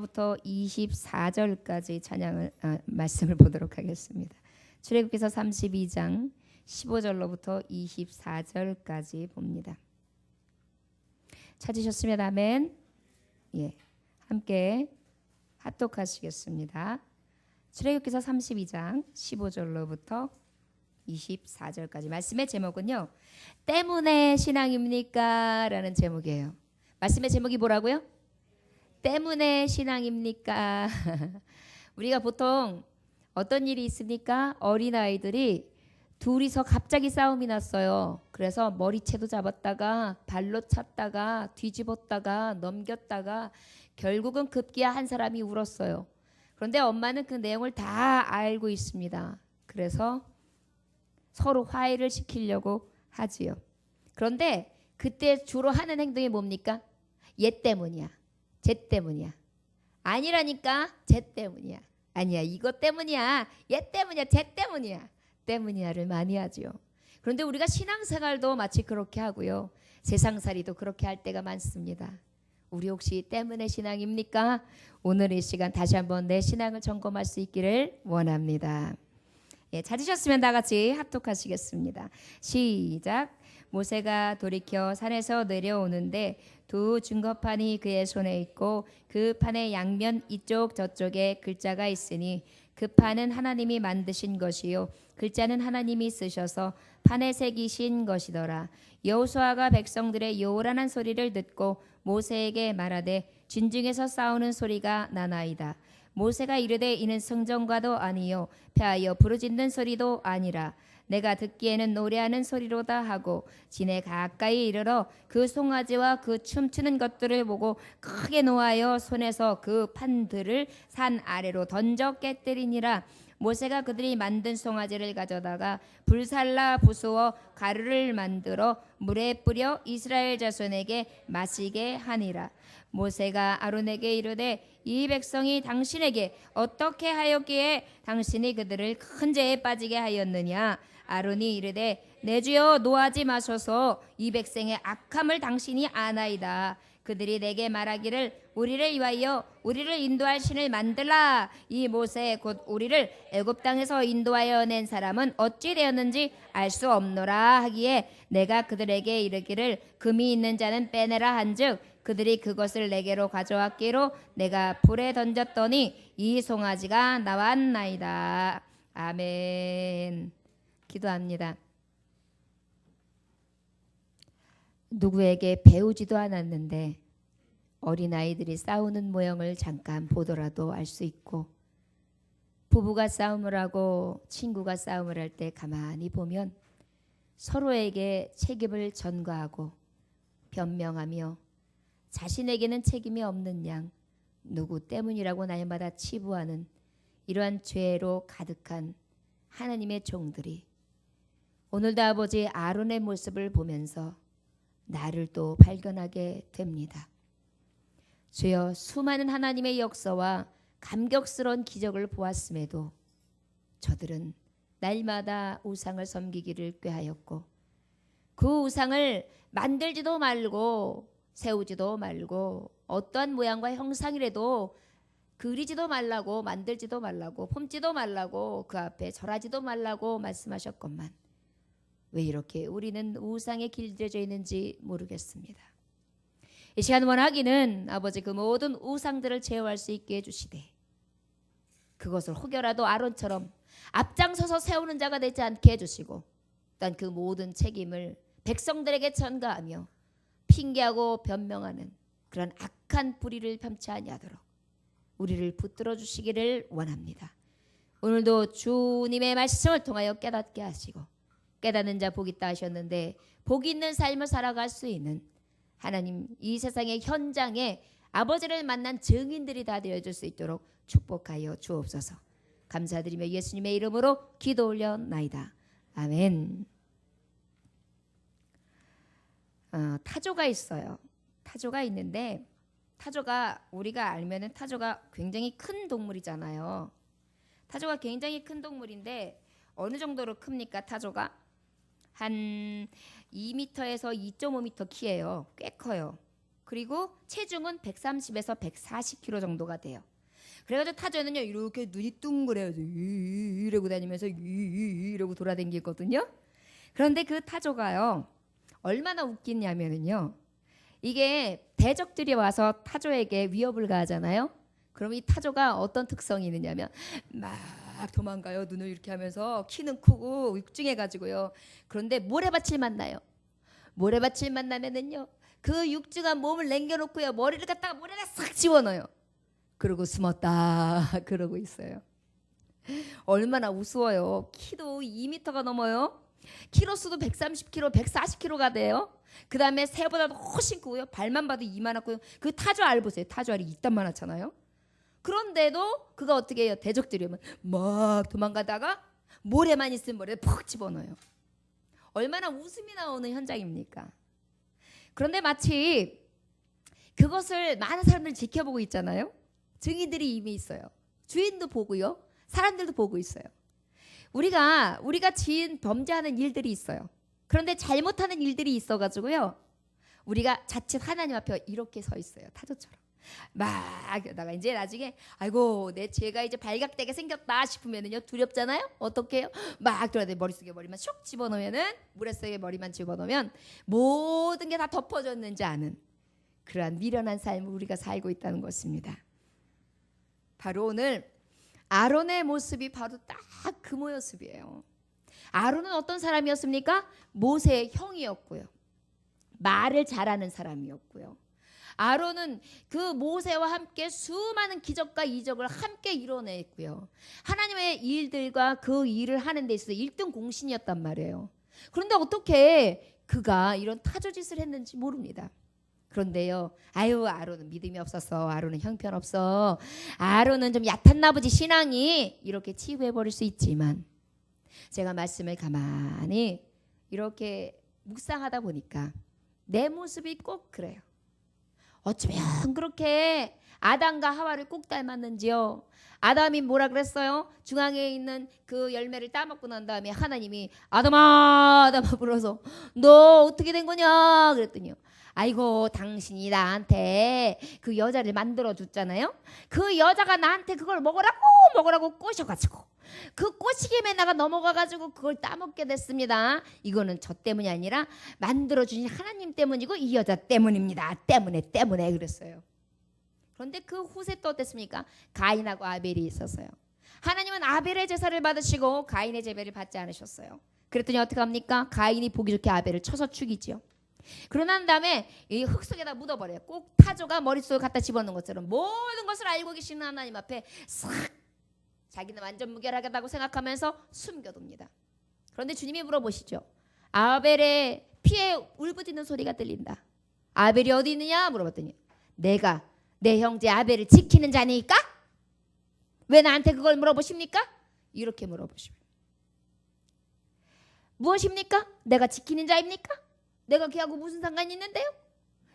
부터 24절까지 말씀을 보도록 하겠습니다. 출애굽기서 32장 15절로부터 24절까지 봅니다. 찾으셨으면 아멘. 예, 함께 합독하시겠습니다. 출애굽기서 32장 15절로부터 24절까지 말씀의 제목은요, 때문에 신앙입니까? 라는 제목이에요. 말씀의 제목이 뭐라고요? 때문에 신앙입니까? 우리가 보통 어떤 일이 있습니까? 어린아이들이 둘이서 갑자기 싸움이 났어요. 그래서 머리채도 잡았다가 발로 찼다가 뒤집었다가 넘겼다가 결국은 급기야 한 사람이 울었어요. 그런데 엄마는 그 내용을 다 알고 있습니다. 그래서 서로 화해를 시키려고 하지요. 그런데 그때 주로 하는 행동이 뭡니까? 얘 때문이야. 쟤 때문이야. 아니라니까. 쟤 때문이야. 아니야. 이것 때문이야. 얘 때문이야. 쟤 때문이야. 때문이야를 많이 하지요. 그런데 우리가 신앙생활도 마치 그렇게 하고요. 세상살이도 그렇게 할 때가 많습니다. 우리 혹시 때문에 신앙입니까? 오늘 이 시간 다시 한번 내 신앙을 점검할 수 있기를 원합니다. 예, 찾으셨으면 다 같이 합독하시겠습니다. 시작. 모세가 돌이켜 산에서 내려오는데 두 증거판이 그의 손에 있고 그 판의 양면 이쪽 저쪽에 글자가 있으니 그 판은 하나님이 만드신 것이요 글자는 하나님이 쓰셔서 판에 새기신 것이더라. 여호수아가 백성들의 요란한 소리를 듣고 모세에게 말하되 진중에서 싸우는 소리가 나나이다. 모세가 이르되 이는 성전과도 아니요 폐하여 부르짖는 소리도 아니라 내가 듣기에는 노래하는 소리로다 하고 진에 가까이 이르러 그 송아지와 그 춤추는 것들을 보고 크게 노하여 손에서 그 판들을 산 아래로 던져 깨뜨리니라. 모세가 그들이 만든 송아지를 가져다가 불살라 부수어 가루를 만들어 물에 뿌려 이스라엘 자손에게 마시게 하니라. 모세가 아론에게 이르되 이 백성이 당신에게 어떻게 하였기에 당신이 그들을 큰 죄에 빠지게 하였느냐. 아론이 이르되 내 주여 노하지 마소서. 이 백성의 악함을 당신이 아나이다. 그들이 내게 말하기를 우리를 위하여 우리를 인도할 신을 만들라. 이 모세 곧 우리를 애굽 땅에서 인도하여 낸 사람은 어찌 되었는지 알 수 없노라 하기에 내가 그들에게 이르기를 금이 있는 자는 빼내라 한즉 그들이 그것을 내게로 가져왔기로 내가 불에 던졌더니 이 송아지가 나왔나이다. 아멘. 기도합니다. 누구에게 배우지도 않았는데 어린아이들이 싸우는 모형을 잠깐 보더라도 알 수 있고, 부부가 싸움을 하고 친구가 싸움을 할 때 가만히 보면 서로에게 책임을 전가하고 변명하며 자신에게는 책임이 없는 양 누구 때문이라고 날마다 치부하는 이러한 죄로 가득한 하나님의 종들이 오늘도 아버지 아론의 모습을 보면서 나를 또 발견하게 됩니다. 주여, 수많은 하나님의 역사와 감격스러운 기적을 보았음에도 저들은 날마다 우상을 섬기기를 꾀하였고 그 우상을 만들지도 말고 세우지도 말고 어떠한 모양과 형상이라도 그리지도 말라고 만들지도 말라고 품지도 말라고 그 앞에 절하지도 말라고 말씀하셨건만 왜 이렇게 우리는 우상에 길들여져 있는지 모르겠습니다. 이 시간 원하기는 아버지 그 모든 우상들을 제어할 수 있게 해주시되 그것을 혹여라도 아론처럼 앞장서서 세우는 자가 되지 않게 해주시고 또한 그 모든 책임을 백성들에게 전가하며 핑계하고 변명하는 그런 악한 불의를 펴지 아니하도록 우리를 붙들어 주시기를 원합니다. 오늘도 주님의 말씀을 통하여 깨닫게 하시고 깨닫는 자 복 있다 하셨는데 복 있는 삶을 살아갈 수 있는 하나님 이 세상의 현장에 아버지를 만난 증인들이 다 되어줄 수 있도록 축복하여 주옵소서. 감사드리며 예수님의 이름으로 기도 올려나이다. 아멘. 타조가 있어요. 타조가 있는데 타조가 우리가 알면은 타조가 굉장히 큰 동물이잖아요. 타조가 굉장히 큰 동물인데 어느 정도로 큽니까? 타조가 한 2m에서 2.5m 키예요. 꽤 커요. 그리고 체중은 130에서 140kg 정도가 돼요. 그래가지고 타조는요 이렇게 눈이 둥그래요. 이러고 다니면서 이러고 돌아다니거든요. 그런데 그 타조가요 얼마나 웃기냐면은요, 이게 대적들이 와서 타조에게 위협을 가하잖아요. 그럼 이 타조가 어떤 특성이 있느냐면 막 도망가요. 눈을 이렇게 하면서 키는 크고 육중해가지고요. 그런데 모래밭을 만나요. 모래밭을 만나면은요 그 육중한 몸을 남겨놓고요 머리를 갖다가 모래에 싹 집어넣어요. 그러고 숨었다 그러고 있어요. 얼마나 우스워요. 키도 2m가 넘어요. 키로수도 130kg, 140kg가 돼요. 그 다음에 새보다도 훨씬 크고요. 발만 봐도 이만하고요. 그 타조 알 보세요. 타조 알이 이딴만하잖아요. 그런데도 그가 어떻게 해요? 대적들이 오면 막 도망가다가 모래만 있으면 모래에 푹 집어넣어요. 얼마나 웃음이 나오는 현장입니까? 그런데 마치 그것을 많은 사람들이 지켜보고 있잖아요. 증인들이 이미 있어요. 주인도 보고요. 사람들도 보고 있어요. 우리가 지은 범죄하는 일들이 있어요. 그런데 잘못하는 일들이 있어가지고요. 우리가 자칫 하나님 앞에 이렇게 서 있어요. 타조처럼. 막 그러다가 이제 나중에 아이고 내 죄가 이제 발각되게 생겼다 싶으면은요 두렵잖아요. 어떻게 해요? 막 들어야 머릿속에 머리만 슉 집어넣으면은 물에속에 머리만 집어넣으면 모든 게 다 덮어졌는지 아는 그러한 미련한 삶을 우리가 살고 있다는 것입니다. 바로 오늘 아론의 모습이 바로 딱 그 모습이에요. 아론은 어떤 사람이었습니까? 모세의 형이었고요. 말을 잘하는 사람이었고요. 아론은 그 모세와 함께 수많은 기적과 이적을 함께 이뤄냈고요. 하나님의 일들과 그 일을 하는 데 있어서 1등 공신이었단 말이에요. 그런데 어떻게 그가 이런 타조짓을 했는지 모릅니다. 그런데요, 아유 아론은 믿음이 없었어. 아론은 형편없어. 아론은 좀 얕았나 보지 신앙이. 이렇게 치부해버릴 수 있지만 제가 말씀을 가만히 이렇게 묵상하다 보니까 내 모습이 꼭 그래요. 어쩌면 그렇게 아담과 하와를 꼭 닮았는지요. 아담이 뭐라 그랬어요? 중앙에 있는 그 열매를 따먹고 난 다음에 하나님이 아담아 불러서 너 어떻게 된 거냐 그랬더니요. 아이고 당신이 나한테 그 여자를 만들어 줬잖아요. 그 여자가 나한테 그걸 먹으라고 꼬셔가지고 그 꼬시기에 내가 넘어가가지고 그걸 따먹게 됐습니다. 이거는 저 때문이 아니라 만들어주신 하나님 때문이고 이 여자 때문입니다. 때문에 그랬어요. 그런데 그 후세 또 어땠습니까? 가인하고 아벨이 있었어요. 하나님은 아벨의 제사를 받으시고 가인의 제사를 받지 않으셨어요. 그랬더니 어떻게 합니까? 가인이 보기 좋게 아벨을 쳐서 죽이죠. 그러고 난 다음에 이 흙 속에다 묻어버려요. 꼭 타조가 머릿속에 갖다 집어넣는 것처럼 모든 것을 알고 계시는 하나님 앞에 싹 자기는 완전 무결하다고 생각하면서 숨겨둡니다. 그런데 주님이 물어보시죠. 아벨의 피에 울부짖는 소리가 들린다. 아벨이 어디 있느냐 물어봤더니 내가 내 형제 아벨을 지키는 자니까? 왜 나한테 그걸 물어보십니까? 이렇게 물어보십니다. 무엇입니까? 내가 지키는 자입니까? 내가 걔하고 무슨 상관이 있는데요?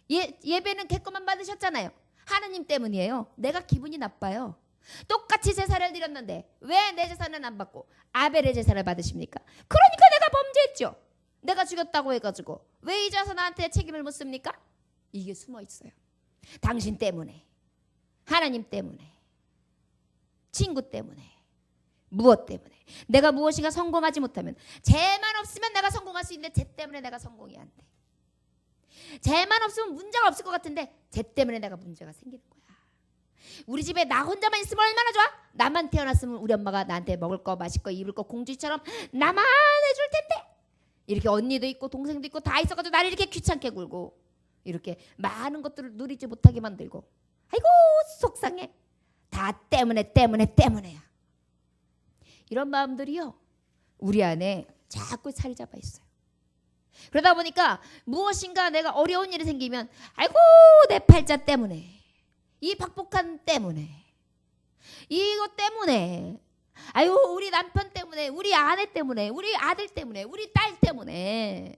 예배는 걔것만 받으셨잖아요. 하나님 때문이에요. 내가 기분이 나빠요. 똑같이 제사를 드렸는데 왜 내 제사는 안 받고 아벨의 제사를 받으십니까? 그러니까 내가 범죄했죠. 내가 죽였다고 해가지고 왜 이제 와서 나한테 책임을 묻습니까? 이게 숨어 있어요. 당신 때문에, 하나님 때문에, 친구 때문에, 무엇 때문에 내가 무엇인가 성공하지 못하면 죄만 없으면 내가 성공할 수 있는데 죄 때문에 내가 성공이 안 돼. 죄만 없으면 문제가 없을 것 같은데 죄 때문에 내가 문제가 생기는 거야. 우리 집에 나 혼자만 있으면 얼마나 좋아? 나만 태어났으면 우리 엄마가 나한테 먹을 거 마실 거 입을 거 공주처럼 나만 해줄 텐데 이렇게 언니도 있고 동생도 있고 다 있어가지고 나를 이렇게 귀찮게 굴고 이렇게 많은 것들을 누리지 못하게 만들고 아이고 속상해. 다 때문에야. 이런 마음들이요 우리 안에 자꾸 자리 잡아 있어요. 그러다 보니까 무엇인가 내가 어려운 일이 생기면 아이고 내 팔자 때문에 이 박복한 때문에 이것 때문에 아이고 우리 남편 때문에 우리 아내 때문에 우리 아들 때문에 우리 딸 때문에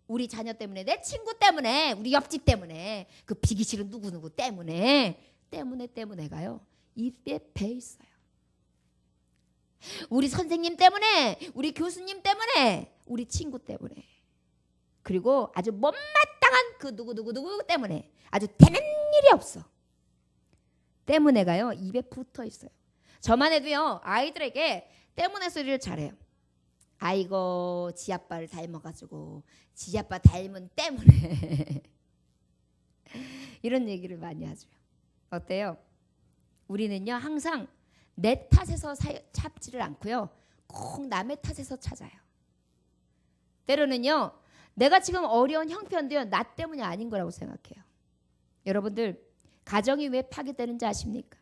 우리 자녀 때문에 내 친구 때문에 우리 옆집 때문에 그 비기 싫은 누구누구 때문에가요 입에 배 있어요. 우리 선생님 때문에 우리 교수님 때문에 우리 친구 때문에 그리고 아주 못마땅한 사랑한 그 누구 때문에 아주 되는 일이 없어. 때문에가요 입에 붙어 있어요. 저만 해도요 아이들에게 때문에 소리를 잘해요. 아이고 지 아빠를 닮아가지고 지 아빠 닮은 때문에 이런 얘기를 많이 하죠. 어때요? 우리는요 항상 내 탓에서 찾지를 않고요 꼭 남의 탓에서 찾아요. 때로는요 내가 지금 어려운 형편도요 나 때문이 아닌 거라고 생각해요. 여러분들 가정이 왜 파괴되는지 아십니까?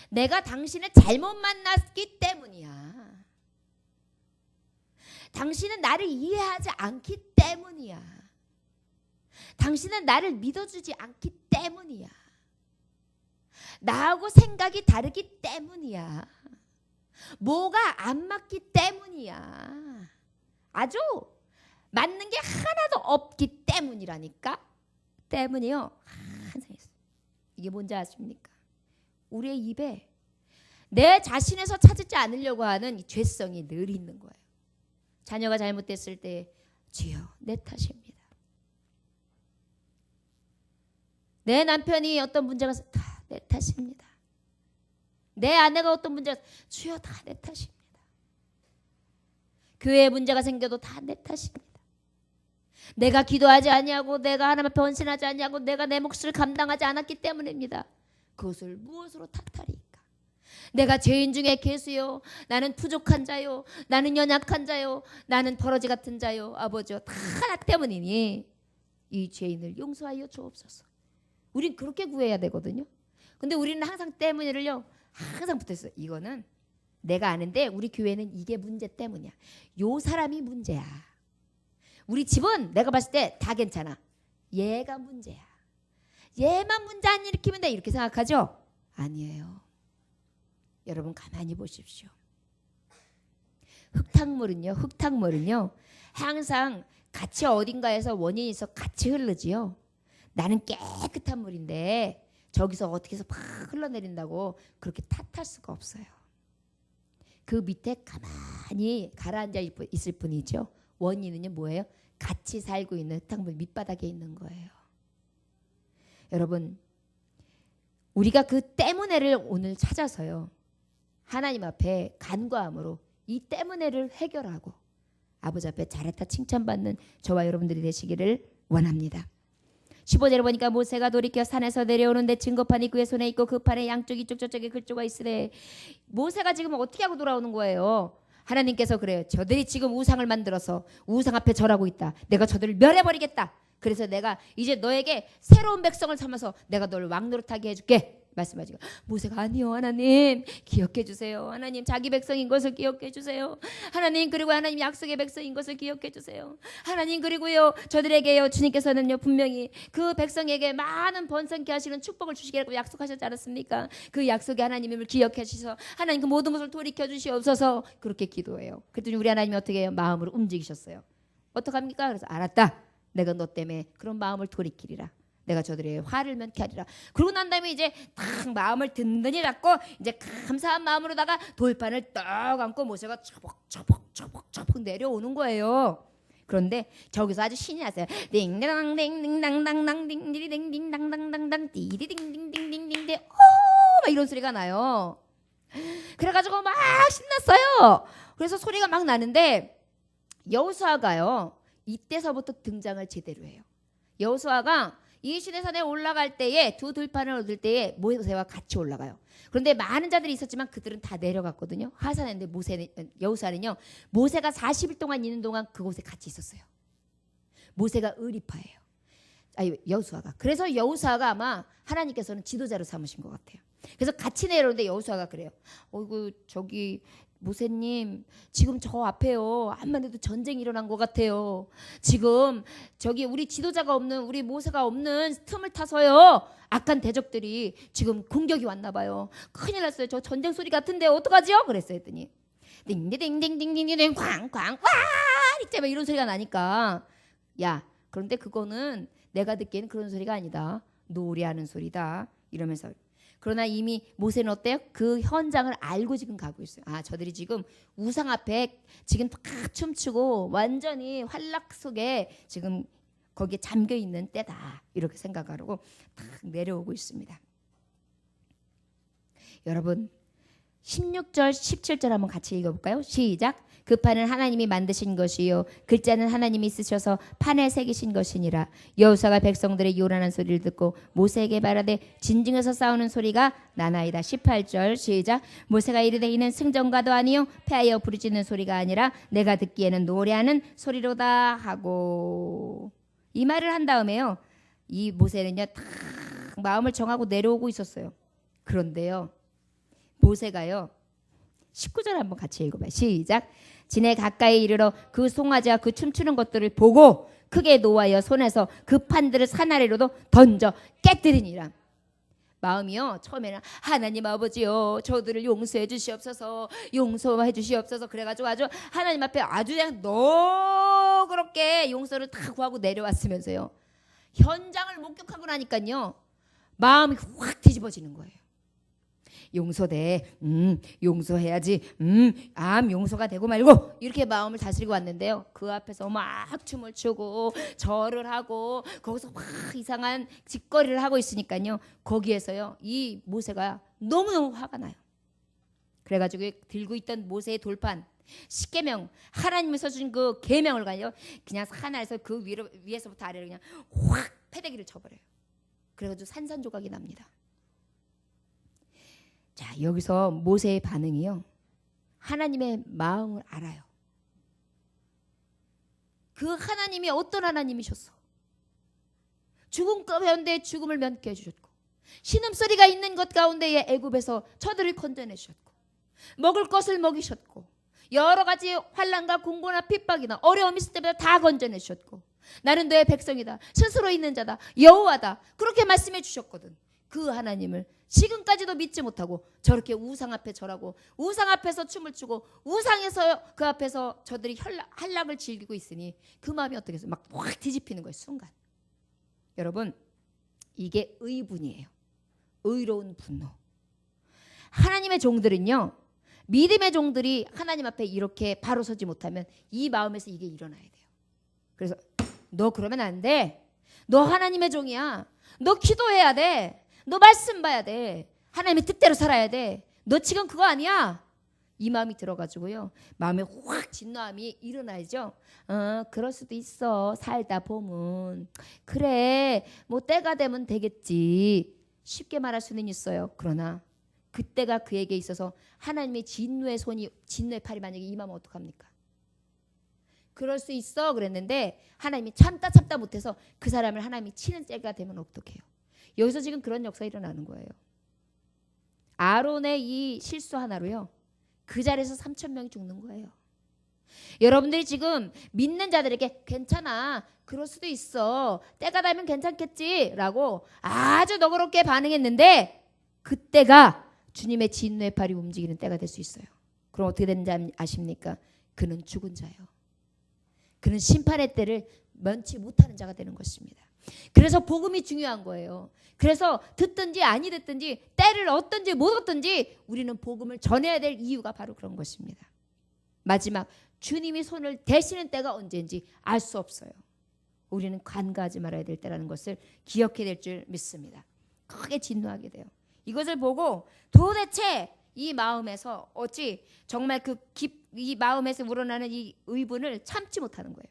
내가 당신을 잘못 만났기 때문이야. 당신은 나를 이해하지 않기 때문이야. 당신은 나를 믿어주지 않기 때문이야. 나하고 생각이 다르기 때문이야. 뭐가 안 맞기 때문이야. 아주 맞는 게 하나도 없기 때문이라니까. 때문이요. 항상 있어요. 이게 뭔지 아십니까? 우리의 입에 내 자신에서 찾지 않으려고 하는 이 죄성이 늘 있는 거예요. 자녀가 잘못됐을 때 주여 내 탓입니다. 내 남편이 어떤 문제가 있어 다 내 탓입니다. 내 아내가 어떤 문제가 있어 주여 다 내 탓입니다. 교회에 문제가 생겨도 다 내 탓입니다. 내가 기도하지 아니하고 내가 하나님 앞에 헌신하지 아니하고 내가 내 몫을 감당하지 않았기 때문입니다. 그것을 무엇으로 탓하리까? 내가 죄인 중에 괴수요 나는 부족한 자요 나는 연약한 자요 나는 버러지 같은 자요 아버지요 다 나 때문이니 이 죄인을 용서하여 주옵소서. 우린 그렇게 구해야 되거든요. 근데 우리는 항상 때문에를요 항상 붙어있어요. 이거는 내가 아는데 우리 교회는 이게 문제 때문이야. 요 사람이 문제야. 우리 집은 내가 봤을 때 다 괜찮아. 얘가 문제야. 얘만 문제 안 일으키면 돼 이렇게 생각하죠? 아니에요. 여러분 가만히 보십시오. 흙탕물은요 항상 같이 어딘가에서 원인이 있어 같이 흐르지요. 나는 깨끗한 물인데 저기서 어떻게 해서 팍 흘러내린다고 그렇게 탓할 수가 없어요. 그 밑에 가만히 가라앉아 있을 뿐이죠. 원인은요 뭐예요? 같이 살고 있는 흙탕물 밑바닥에 있는 거예요. 여러분 우리가 그 때문에를 오늘 찾아서요 하나님 앞에 간구함으로 이 때문에를 해결하고 아버지 앞에 잘했다 칭찬받는 저와 여러분들이 되시기를 원합니다. 15절에 보니까 모세가 돌이켜 산에서 내려오는데 증거판이 그의 손에 있고 그 판에 양쪽 이쪽 저쪽에 글조가 있으래. 모세가 지금 어떻게 하고 돌아오는 거예요? 하나님께서 그래요. 저들이 지금 우상을 만들어서 우상 앞에 절하고 있다. 내가 저들을 멸해버리겠다. 그래서 내가 이제 너에게 새로운 백성을 삼아서 내가 너를 왕노릇하게 해줄게. 말씀하시고 모세가 아니요 하나님 기억해 주세요. 하나님 자기 백성인 것을 기억해 주세요. 하나님 그리고 하나님 약속의 백성인 것을 기억해 주세요. 하나님 그리고요 저들에게요 주님께서는요 분명히 그 백성에게 많은 번성케 하시는 축복을 주시겠다고 약속하셨지 않았습니까? 그 약속의 하나님을 기억해 주셔서 하나님 그 모든 것을 돌이켜 주시옵소서 그렇게 기도해요. 그랬더니 우리 하나님이 어떻게 해요? 마음으로 움직이셨어요. 어떡합니까? 그래서 알았다. 내가 너 때문에 그런 마음을 돌이키리라. 내가 저들의 화를 면케 하리라. 그러고 난 다음에 이제 딱 마음을 든든히 잡고 이제 감사한 마음으로다가 돌판을 떡 안고 모세가 처벅 내려오는 거예요. 그런데 저기서 아주 신이 났어요. 딩당당당당당당 딩디딩딩당당당당 띠디딩딩딩딩딩 막 이런 소리가 나요. 그래가지고 막 신났어요. 그래서 소리가 막 나는데 여호수아가요 이때서부터 등장을 제대로 해요. 여호수아가 이 시내산에 올라갈 때에 두 들판을 얻을 때에 모세와 같이 올라가요. 그런데 많은 자들이 있었지만 그들은 다 내려갔거든요. 하산했는데 여호수아는요 모세가 40일 동안 있는 동안 그곳에 같이 있었어요. 모세가 의리파예요. 여호수아가. 그래서 여호수아가 아마 하나님께서는 지도자로 삼으신 것 같아요. 그래서 같이 내려오는데 여호수아가 그래요. 어이구 저기 모세님 지금 저 앞에요 암만 해도 전쟁이 일어난 것 같아요. 지금 저기 우리 지도자가 없는 우리 모세가 없는 틈을 타서요 악한 대적들이 지금 공격이 왔나 봐요. 큰일 났어요. 저 전쟁 소리 같은데 어떡하지요? 그랬어요. 했더니 딩딩딩딩딩딩딩 쾅쾅 와 이때 막 이런 소리가 나니까 야 그런데 그거는 내가 듣기에는 그런 소리가 아니다. 노래하는 소리다. 이러면서 그러나 이미 모세는 어때요? 그 현장을 알고 지금 가고 있어요. 아 저들이 지금 우상 앞에 지금 다 춤추고 완전히 환락 속에 지금 거기에 잠겨 있는 때다 이렇게 생각하고 탁 내려오고 있습니다. 여러분 16절 17절 한번 같이 읽어볼까요? 시작. 그 판은 하나님이 만드신 것이요 글자는 하나님이 쓰셔서 판에 새기신 것이니라. 여호수아가 백성들의 요란한 소리를 듣고 모세에게 말하되 진중에서 싸우는 소리가 나나이다. 18절 시작. 모세가 이르되 이는 승전가도 아니요 패하여 부르짖는 소리가 아니라 내가 듣기에는 노래하는 소리로다 하고 이 말을 한 다음에요. 이 모세는요 탁 마음을 정하고 내려오고 있었어요. 그런데요 모세가요 19절 한번 같이 읽어봐요. 시작. 지내 가까이 이르러 그 송아지와 그 춤추는 것들을 보고 크게 노하여 손에서 그 판들을 산 아래로도 던져 깨뜨리니라. 마음이요 처음에는 하나님 아버지요 저들을 용서해 주시옵소서 용서해 주시옵소서 그래가지고 아주 하나님 앞에 아주 그냥 너그럽게 용서를 다 구하고 내려왔으면서요 현장을 목격하고 나니까요 마음이 확 뒤집어지는 거예요. 용서돼. 용서해야지. 용서가 되고 말고 이렇게 마음을 다스리고 왔는데요. 그 앞에서 막 춤을 추고 절을 하고 거기서 막 이상한 짓거리를 하고 있으니까요. 거기에서요. 이 모세가 너무너무 화가 나요. 그래가지고 들고 있던 모세의 돌판 십계명 하나님께서 준 그 계명을 가요. 그냥 하나에서 그 위에서부터 아래로 그냥 확 패대기를 쳐버려요. 그래가지고 산산조각이 납니다. 자 여기서 모세의 반응이요. 하나님의 마음을 알아요. 그 하나님이 어떤 하나님이셨어. 죽음 가운데 죽음을 면케 해주셨고 신음소리가 있는 것 가운데에 애굽에서 저들을 건져내셨고 먹을 것을 먹이셨고 여러 가지 환난과 공고나 핍박이나 어려움이 있을 때마다 다 건져내셨고 나는 너의 백성이다. 스스로 있는 자다. 여호와다. 그렇게 말씀해 주셨거든. 그 하나님을 지금까지도 믿지 못하고 저렇게 우상 앞에 절하고 우상 앞에서 춤을 추고 우상에서 그 앞에서 저들이 한락을 즐기고 있으니 그 마음이 어떻게 해서 막 확 뒤집히는 거예요. 순간. 여러분 이게 의분이에요. 의로운 분노. 하나님의 종들은요. 믿음의 종들이 하나님 앞에 이렇게 바로 서지 못하면 이 마음에서 이게 일어나야 돼요. 그래서 너 그러면 안 돼. 너 하나님의 종이야. 너 기도해야 돼. 너 말씀 봐야 돼. 하나님의 뜻대로 살아야 돼. 너 지금 그거 아니야. 이 마음이 들어가지고요. 마음에 확 진노함이 일어나죠. 그럴 수도 있어. 살다 보면. 그래. 뭐 때가 되면 되겠지. 쉽게 말할 수는 있어요. 그러나 그때가 그에게 있어서 하나님의 진노의 팔이 만약에 임하면 어떡합니까? 그럴 수 있어 그랬는데 하나님이 참다 못해서 그 사람을 하나님이 치는 때가 되면 어떡해요? 여기서 지금 그런 역사가 일어나는 거예요. 아론의 이 실수 하나로요. 그 자리에서 3,000명이 죽는 거예요. 여러분들이 지금 믿는 자들에게 괜찮아. 그럴 수도 있어. 때가 되면 괜찮겠지. 라고 아주 너그럽게 반응했는데 그때가 주님의 진노의 팔이 움직이는 때가 될 수 있어요. 그럼 어떻게 되는지 아십니까? 그는 죽은 자예요. 그는 심판의 때를 면치 못하는 자가 되는 것입니다. 그래서 복음이 중요한 거예요. 그래서 듣든지 아니 듣든지 때를 얻든지 못 얻든지 우리는 복음을 전해야 될 이유가 바로 그런 것입니다. 마지막 주님이 손을 대시는 때가 언제인지 알 수 없어요. 우리는 간과하지 말아야 될 때라는 것을 기억해야 될 줄 믿습니다. 크게 진노하게 돼요. 이것을 보고 도대체 이 마음에서 어찌 정말 이 마음에서 우러나는 이 의분을 참지 못하는 거예요.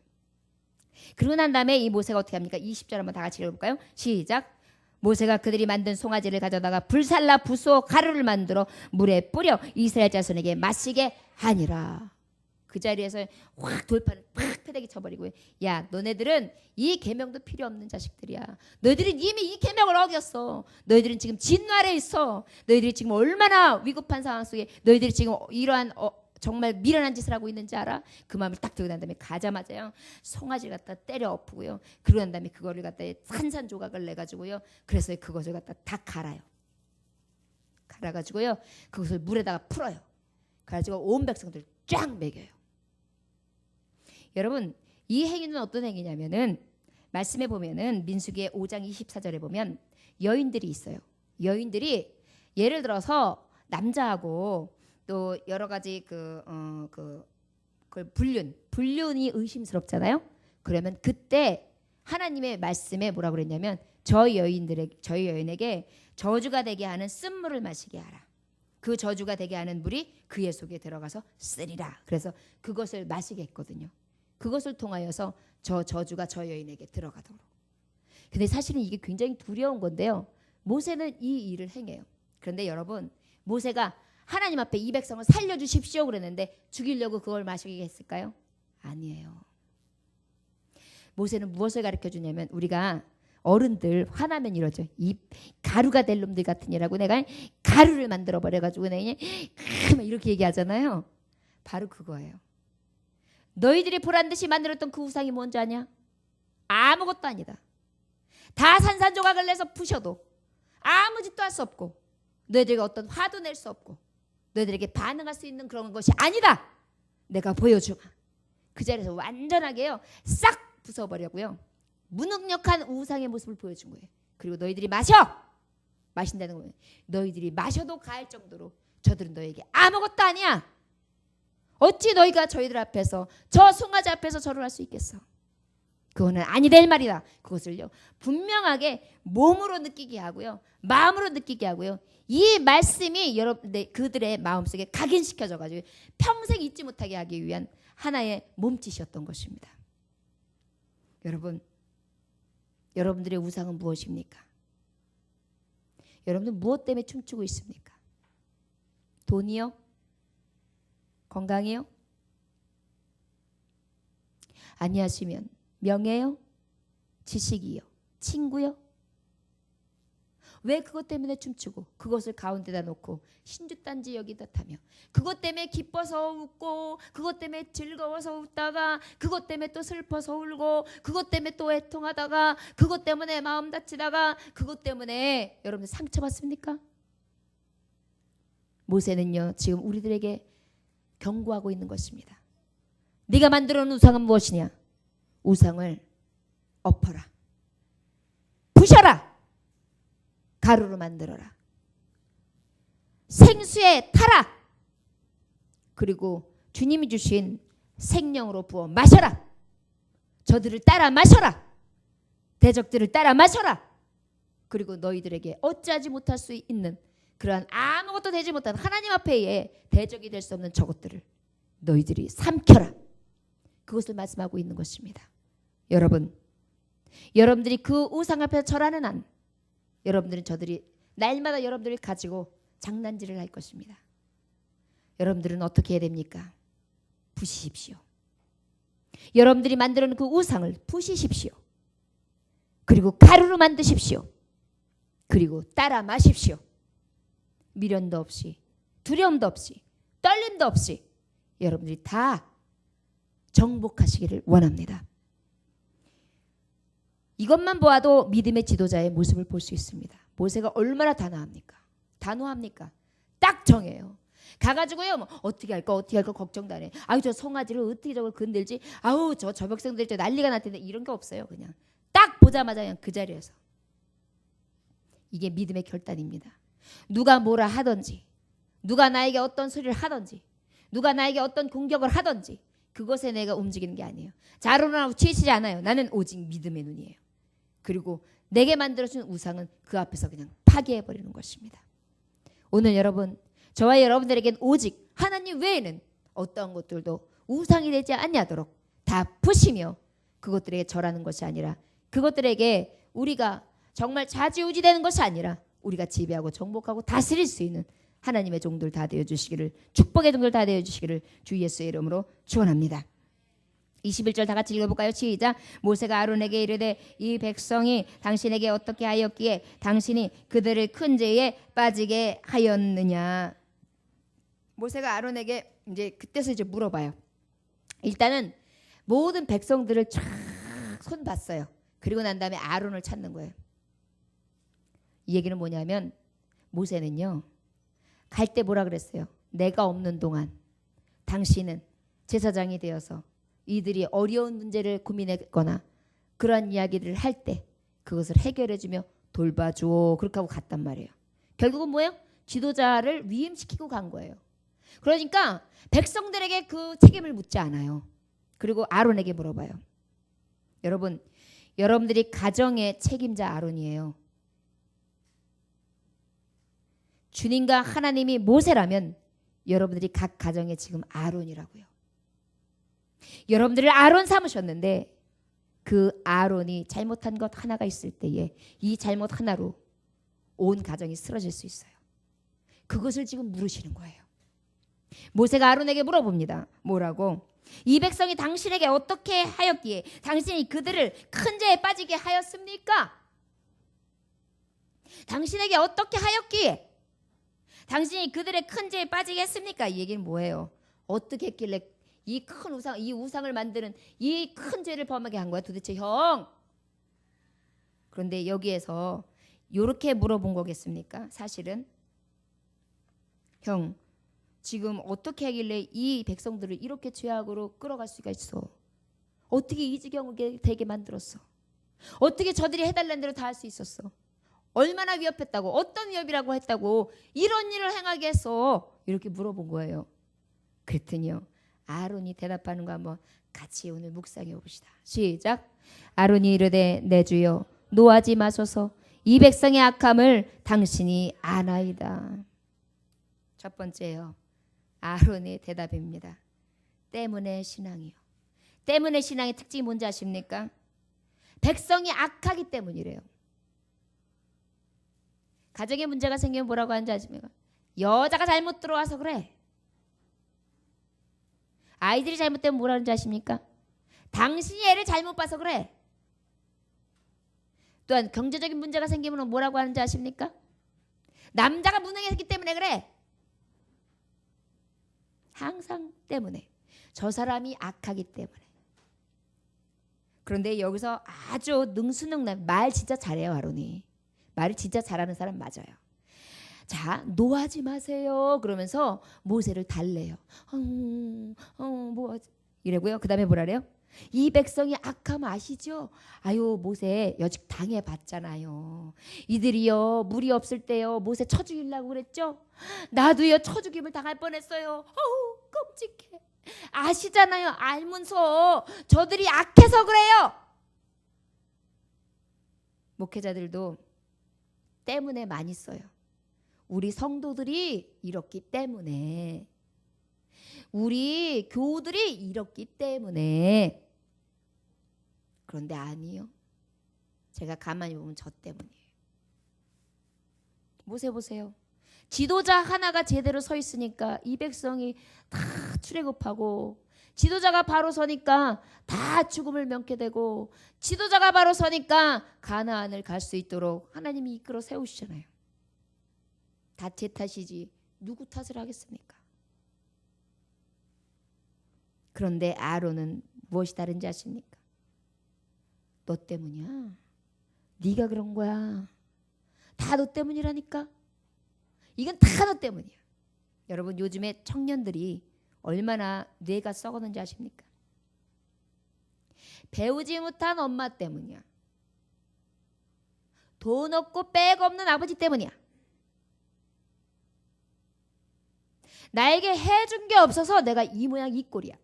그러고 난 다음에 이 모세가 어떻게 합니까? 20절 한번 다 같이 읽어볼까요? 시작. 모세가 그들이 만든 송아지를 가져다가 불살라 부수어 가루를 만들어 물에 뿌려 이스라엘 자손에게 마시게 하니라. 그 자리에서 확 돌판을 팍 패대기 쳐버리고 야 너네들은 이 계명도 필요 없는 자식들이야. 너희들은 이미 이 계명을 어겼어. 너희들은 지금 진노 아래 있어. 너희들이 지금 얼마나 위급한 상황 속에 너희들이 지금 이러한 정말 미련한 짓을 하고 있는지 알아? 그 마음을 딱 들고 난 다음에 가자마자요 송아지를 갖다 때려 엎고요. 그러고 난 다음에 그거를 갖다 산산조각을 내가지고요. 그래서 그것을 갖다 다 갈아요. 갈아가지고요 그것을 물에다가 풀어요. 그래가지고 온 백성들 쫙 먹여요. 여러분 이 행위는 어떤 행위냐면은 말씀에 보면은 민수기의 5장 24절에 보면 여인들이 있어요. 여인들이 예를 들어서 남자하고 또 여러 가지 불륜이 의심스럽잖아요. 그러면 그때 하나님의 말씀에 뭐라고 그랬냐면 저희 여인에게 저주가 되게 하는 쓴물을 마시게 하라. 그 저주가 되게 하는 물이 그의 속에 들어가서 쓰리라. 그래서 그것을 마시게 했거든요. 그것을 통하여서 저 저주가 저 여인에게 들어가도록. 근데 사실은 이게 굉장히 두려운 건데요. 모세는 이 일을 행해요. 그런데 여러분, 모세가 하나님 앞에 이 백성을 살려주십시오 그랬는데 죽이려고 그걸 마시게 했을까요? 아니에요. 모세는 무엇을 가르쳐 주냐면, 우리가 어른들 화나면 이러죠. 이 가루가 될 놈들 같으니라고 내가 가루를 만들어 버려가지고 내가 그냥 이렇게 얘기하잖아요. 바로 그거예요. 너희들이 보란 듯이 만들었던 그 우상이 뭔지 아냐? 아무것도 아니다. 다 산산조각을 내서 부셔도 아무 짓도 할 수 없고, 너희들에게 어떤 화도 낼 수 없고, 너희들에게 반응할 수 있는 그런 것이 아니다. 내가 보여주마. 그 자리에서 완전하게요 싹 부숴버려고요. 무능력한 우상의 모습을 보여준 거예요. 그리고 너희들이 마신다는 거예요. 너희들이 마셔도 가할 정도로 저들은 너희에게 아무것도 아니야. 어찌 너희가 저희들 앞에서 저 송아지 앞에서 절을 할 수 있겠어? 그거는 아니 될 말이다. 그것을요 분명하게 몸으로 느끼게 하고요, 마음으로 느끼게 하고요. 이 말씀이 그들의 마음속에 각인시켜져 가지고 평생 잊지 못하게 하기 위한 하나의 몸짓이었던 것입니다. 여러분, 여러분들의 우상은 무엇입니까? 여러분들 무엇 때문에 춤추고 있습니까? 돈이요? 건강이요? 아니하시면 명예요? 지식이요? 친구요? 왜 그것 때문에 춤추고 그것을 가운데다 놓고 신주단지 여기다 타며 그것 때문에 기뻐서 웃고 그것 때문에 즐거워서 웃다가 그것 때문에 또 슬퍼서 울고 그것 때문에 또 애통하다가 그것 때문에 마음 다치다가 그것 때문에 여러분들 상처받습니까? 모세는요 지금 우리들에게 경고하고 있는 것입니다. 네가 만들어 놓은 우상은 무엇이냐? 우상을 엎어라, 부셔라, 가루로 만들어라, 생수에 타라, 그리고 주님이 주신 생명으로 부어 마셔라. 저들을 따라 마셔라. 대적들을 따라 마셔라. 그리고 너희들에게 어찌하지 못할 수 있는 그러한 아무것도 되지 못한 하나님 앞에 대적이 될 수 없는 저것들을 너희들이 삼켜라. 그것을 말씀하고 있는 것입니다. 여러분들이 그 우상 앞에서 절하는 한 여러분들은 저들이 날마다 여러분들을 가지고 장난질을 할 것입니다. 여러분들은 어떻게 해야 됩니까? 부시십시오. 여러분들이 만들어 놓은 그 우상을 부시십시오. 그리고 가루로 만드십시오. 그리고 따라 마십시오. 미련도 없이, 두려움도 없이, 떨림도 없이 여러분들이 다 정복하시기를 원합니다. 이것만 보아도 믿음의 지도자의 모습을 볼 수 있습니다. 모세가 얼마나 단호합니까? 딱 정해요. 가가지고요 뭐 어떻게 할까 걱정도 안 해. 아유 저 송아지를 어떻게 저걸 건들지, 아우 저 백성들 저 난리가 날 텐데, 이런 게 없어요. 그냥 딱 보자마자 그냥 그 자리에서. 이게 믿음의 결단입니다. 누가 뭐라 하든지, 누가 나에게 어떤 소리를 하든지, 누가 나에게 어떤 공격을 하든지 그것에 내가 움직이는 게 아니에요. 자로나고 취치지 않아요. 나는 오직 믿음의 눈이에요. 그리고 내게 만들어준 우상은 그 앞에서 그냥 파괴해버리는 것입니다. 오늘 여러분, 저와 여러분들에겐 오직 하나님 외에는 어떠한 것들도 우상이 되지 아니하도록 다 푸시며 그것들에게 절하는 것이 아니라, 그것들에게 우리가 정말 좌지우지되는 것이 아니라 우리가 지배하고 정복하고 다스릴 수 있는 하나님의 종들 다 되어주시기를, 축복의 종들 다 되어주시기를 주 예수의 이름으로 축원합니다. 21절 다 같이 읽어볼까요? 시작. 모세가 아론에게 이르되 이 백성이 당신에게 어떻게 하였기에 당신이 그들을 큰 죄에 빠지게 하였느냐. 모세가 아론에게 이제 그때서 이제 물어봐요. 일단은 모든 백성들을 쫙 손봤어요. 그리고 난 다음에 아론을 찾는 거예요. 이 얘기는 뭐냐면 모세는요 갈 때 뭐라 그랬어요? 내가 없는 동안 당신은 제사장이 되어서 이들이 어려운 문제를 고민했거나 그런 이야기들을 할 때 그것을 해결해주며 돌봐줘. 그렇게 하고 갔단 말이에요. 결국은 뭐예요? 지도자를 위임시키고 간 거예요. 그러니까 백성들에게 그 책임을 묻지 않아요. 그리고 아론에게 물어봐요. 여러분, 여러분들이 가정의 책임자 아론이에요. 주님과 하나님이 모세라면 여러분들이 각 가정의 지금 아론이라고요. 여러분들을 아론 삼으셨는데 그 아론이 잘못한 것 하나가 있을 때에 이 잘못 하나로 온 가정이 쓰러질 수 있어요. 그것을 지금 물으시는 거예요. 모세가 아론에게 물어봅니다. 뭐라고? 이 백성이 당신에게 어떻게 하였기에 당신이 그들을 큰 죄에 빠지게 하였습니까? 당신에게 어떻게 하였기에 당신이 그들의 큰 죄에 빠지게 했습니까? 이 얘기는 뭐예요? 어떻게 했길래 이 큰 우상, 이 우상을 만드는 이 큰 죄를 범하게 한 거야 도대체 형? 그런데 여기에서 이렇게 물어본 거겠습니까? 사실은 형 지금 어떻게 하길래 이 백성들을 이렇게 죄악으로 끌어갈 수가 있어? 어떻게 이 지경에 되게 만들었어? 어떻게 저들이 해달라는 대로 다 할 수 있었어? 얼마나 위협했다고? 어떤 위협이라고 했다고 이런 일을 행하게 했어? 이렇게 물어본 거예요. 그랬더니요. 아론이 대답하는 거 한번 같이 오늘 묵상해 봅시다. 시작. 아론이 이르되 내 주여 노하지 마소서 이 백성의 악함을 당신이 아나이다. 첫 번째요. 아론의 대답입니다. 때문에 신앙이요. 때문에 신앙의 특징이 뭔지 아십니까? 백성이 악하기 때문이래요. 가정에 문제가 생기면 뭐라고 하는지 아십니까? 여자가 잘못 들어와서 그래. 아이들이 잘못되면 뭐라 하는지 아십니까? 당신이 애를 잘못 봐서 그래. 또한 경제적인 문제가 생기면 뭐라고 하는지 아십니까? 남자가 무능했기 때문에 그래. 항상 때문에. 저 사람이 악하기 때문에. 그런데 여기서 아주 능수능란 말 진짜 잘해요 아론이. 말을 진짜 잘하는 사람 맞아요. 자, 노하지 마세요. 그러면서 모세를 달래요. 뭐 이래고요. 그 다음에 뭐라래요? 이 백성이 악함 아시죠? 아유 모세 여직 당해봤잖아요. 이들이요 물이 없을 때요 모세 쳐 죽이려고 그랬죠? 나도요 쳐 죽임을 당할 뻔했어요. 끔찍해. 아시잖아요. 알면서 저들이 악해서 그래요. 목회자들도 때문에 많이 써요. 우리 성도들이 이렇기 때문에, 우리 교우들이 이렇기 때문에. 그런데 아니요. 제가 가만히 보면 저 때문이에요. 모세 보세요. 지도자 하나가 제대로 서 있으니까 이 백성이 다 출애굽하고, 지도자가 바로 서니까 다 죽음을 면케 되고, 지도자가 바로 서니까 가나안을 갈 수 있도록 하나님이 이끌어 세우시잖아요. 다 제 탓이지 누구 탓을 하겠습니까? 그런데 아론은 무엇이 다른지 아십니까? 너 때문이야. 네가 그런 거야. 다 너 때문이라니까. 이건 다 너 때문이야. 여러분 요즘에 청년들이 얼마나 뇌가 썩었는지 아십니까? 배우지 못한 엄마 때문이야. 돈 없고 백 없는 아버지 때문이야. 나에게 해준 게 없어서 내가 이 모양 이 꼴이야.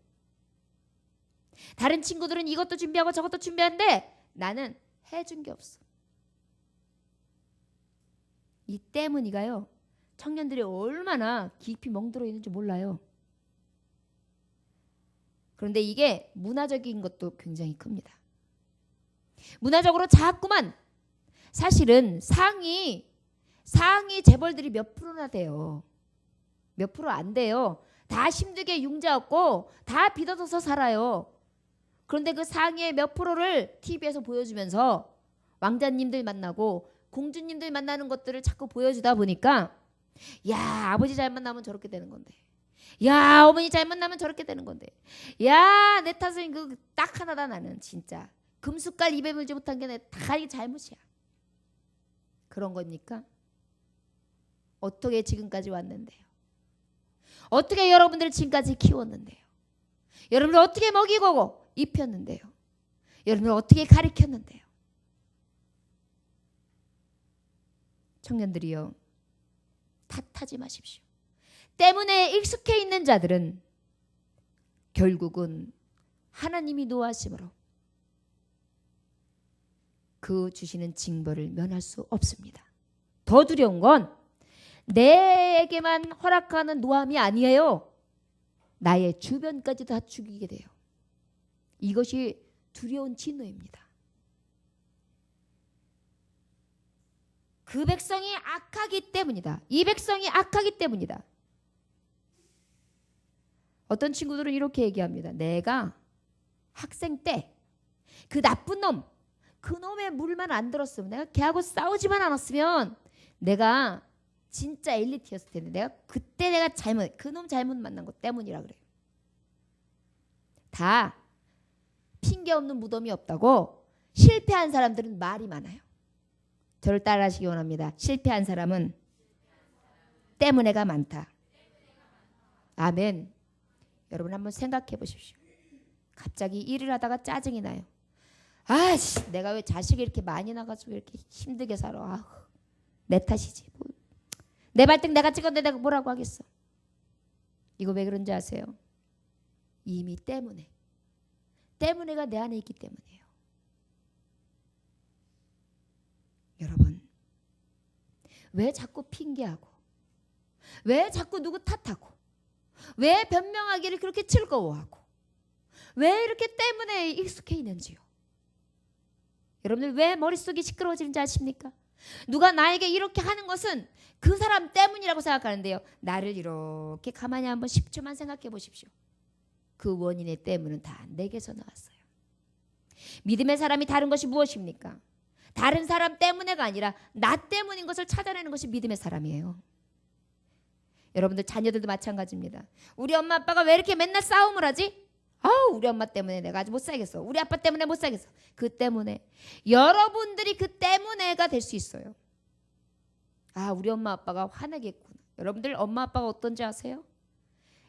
다른 친구들은 이것도 준비하고 저것도 준비하는데 나는 해준 게 없어. 이 때문이가요. 청년들이 얼마나 깊이 멍들어 있는지 몰라요. 그런데 이게 문화적인 것도 굉장히 큽니다. 문화적으로 자꾸만 사실은 상위 재벌들이 몇 프로나 돼요. 몇 프로 안 돼요. 다 힘들게 융자없고 다 빚어져서 살아요. 그런데 그 상위의 몇 프로를 TV에서 보여주면서 왕자님들 만나고 공주님들 만나는 것들을 자꾸 보여주다 보니까 야 아버지 잘 만나면 저렇게 되는 건데, 야 어머니 잘 만나면 저렇게 되는 건데, 야 내 탓은 그 딱 하나다. 나는 진짜 금숟갈 입에 물지 못한 게 다 이게 잘못이야. 그런 겁니까? 어떻게 지금까지 왔는데요? 어떻게 여러분들을 지금까지 키웠는데요? 여러분들 어떻게 먹이고 입혔는데요? 여러분들 어떻게 가르쳤는데요? 청년들이요, 탓하지 마십시오. 때문에 익숙해 있는 자들은 결국은 하나님이 노하심으로 그 주시는 징벌을 면할 수 없습니다. 더 두려운 건 내게만 허락하는 노함이 아니에요. 나의 주변까지 다 죽이게 돼요. 이것이 두려운 진노입니다. 그 백성이 악하기 때문이다. 이 백성이 악하기 때문이다. 어떤 친구들은 이렇게 얘기합니다. 내가 학생 때 그 나쁜 놈, 그 놈의 물만 안 들었으면, 내가 걔하고 싸우지만 않았으면 내가 진짜 엘리트였을 텐데, 내가 그때 내가 그 놈 잘못 만난 것 때문이라 그래요. 다 핑계 없는 무덤이 없다고. 실패한 사람들은 말이 많아요. 저를 따라하시기 원합니다. 실패한 사람은 때문에가 많다. 아멘. 여러분 한번 생각해 보십시오. 갑자기 일을 하다가 짜증이 나요. 아씨, 내가 왜 자식이 이렇게 많이 나가지고 이렇게 힘들게 살아. 아우, 내 탓이지. 내 발등 내가 찍었는데 내가 뭐라고 하겠어. 이거 왜 그런지 아세요? 이미 때문에가 내 안에 있기 때문이에요. 여러분, 왜 자꾸 핑계하고, 왜 자꾸 누구 탓하고, 왜 변명하기를 그렇게 즐거워하고, 왜 이렇게 때문에 익숙해 있는지요? 여러분들 왜 머릿속이 시끄러워지는지 아십니까? 누가 나에게 이렇게 하는 것은 그 사람 때문이라고 생각하는데요. 나를 이렇게 가만히 한번 10초만 생각해 보십시오. 그 원인의 때문은 다 내게서 나왔어요. 믿음의 사람이 다른 것이 무엇입니까? 다른 사람 때문에가 아니라 나 때문인 것을 찾아내는 것이 믿음의 사람이에요. 여러분들 자녀들도 마찬가지입니다. 우리 엄마 아빠가 왜 이렇게 맨날 싸움을 하지? 아우, 우리 엄마 때문에 내가 아주 못 살겠어. 우리 아빠 때문에 못 살겠어. 그 때문에. 여러분들이 그 때문에가 될 수 있어요. 아, 우리 엄마 아빠가 화내겠구나. 여러분들 엄마 아빠가 어떤지 아세요?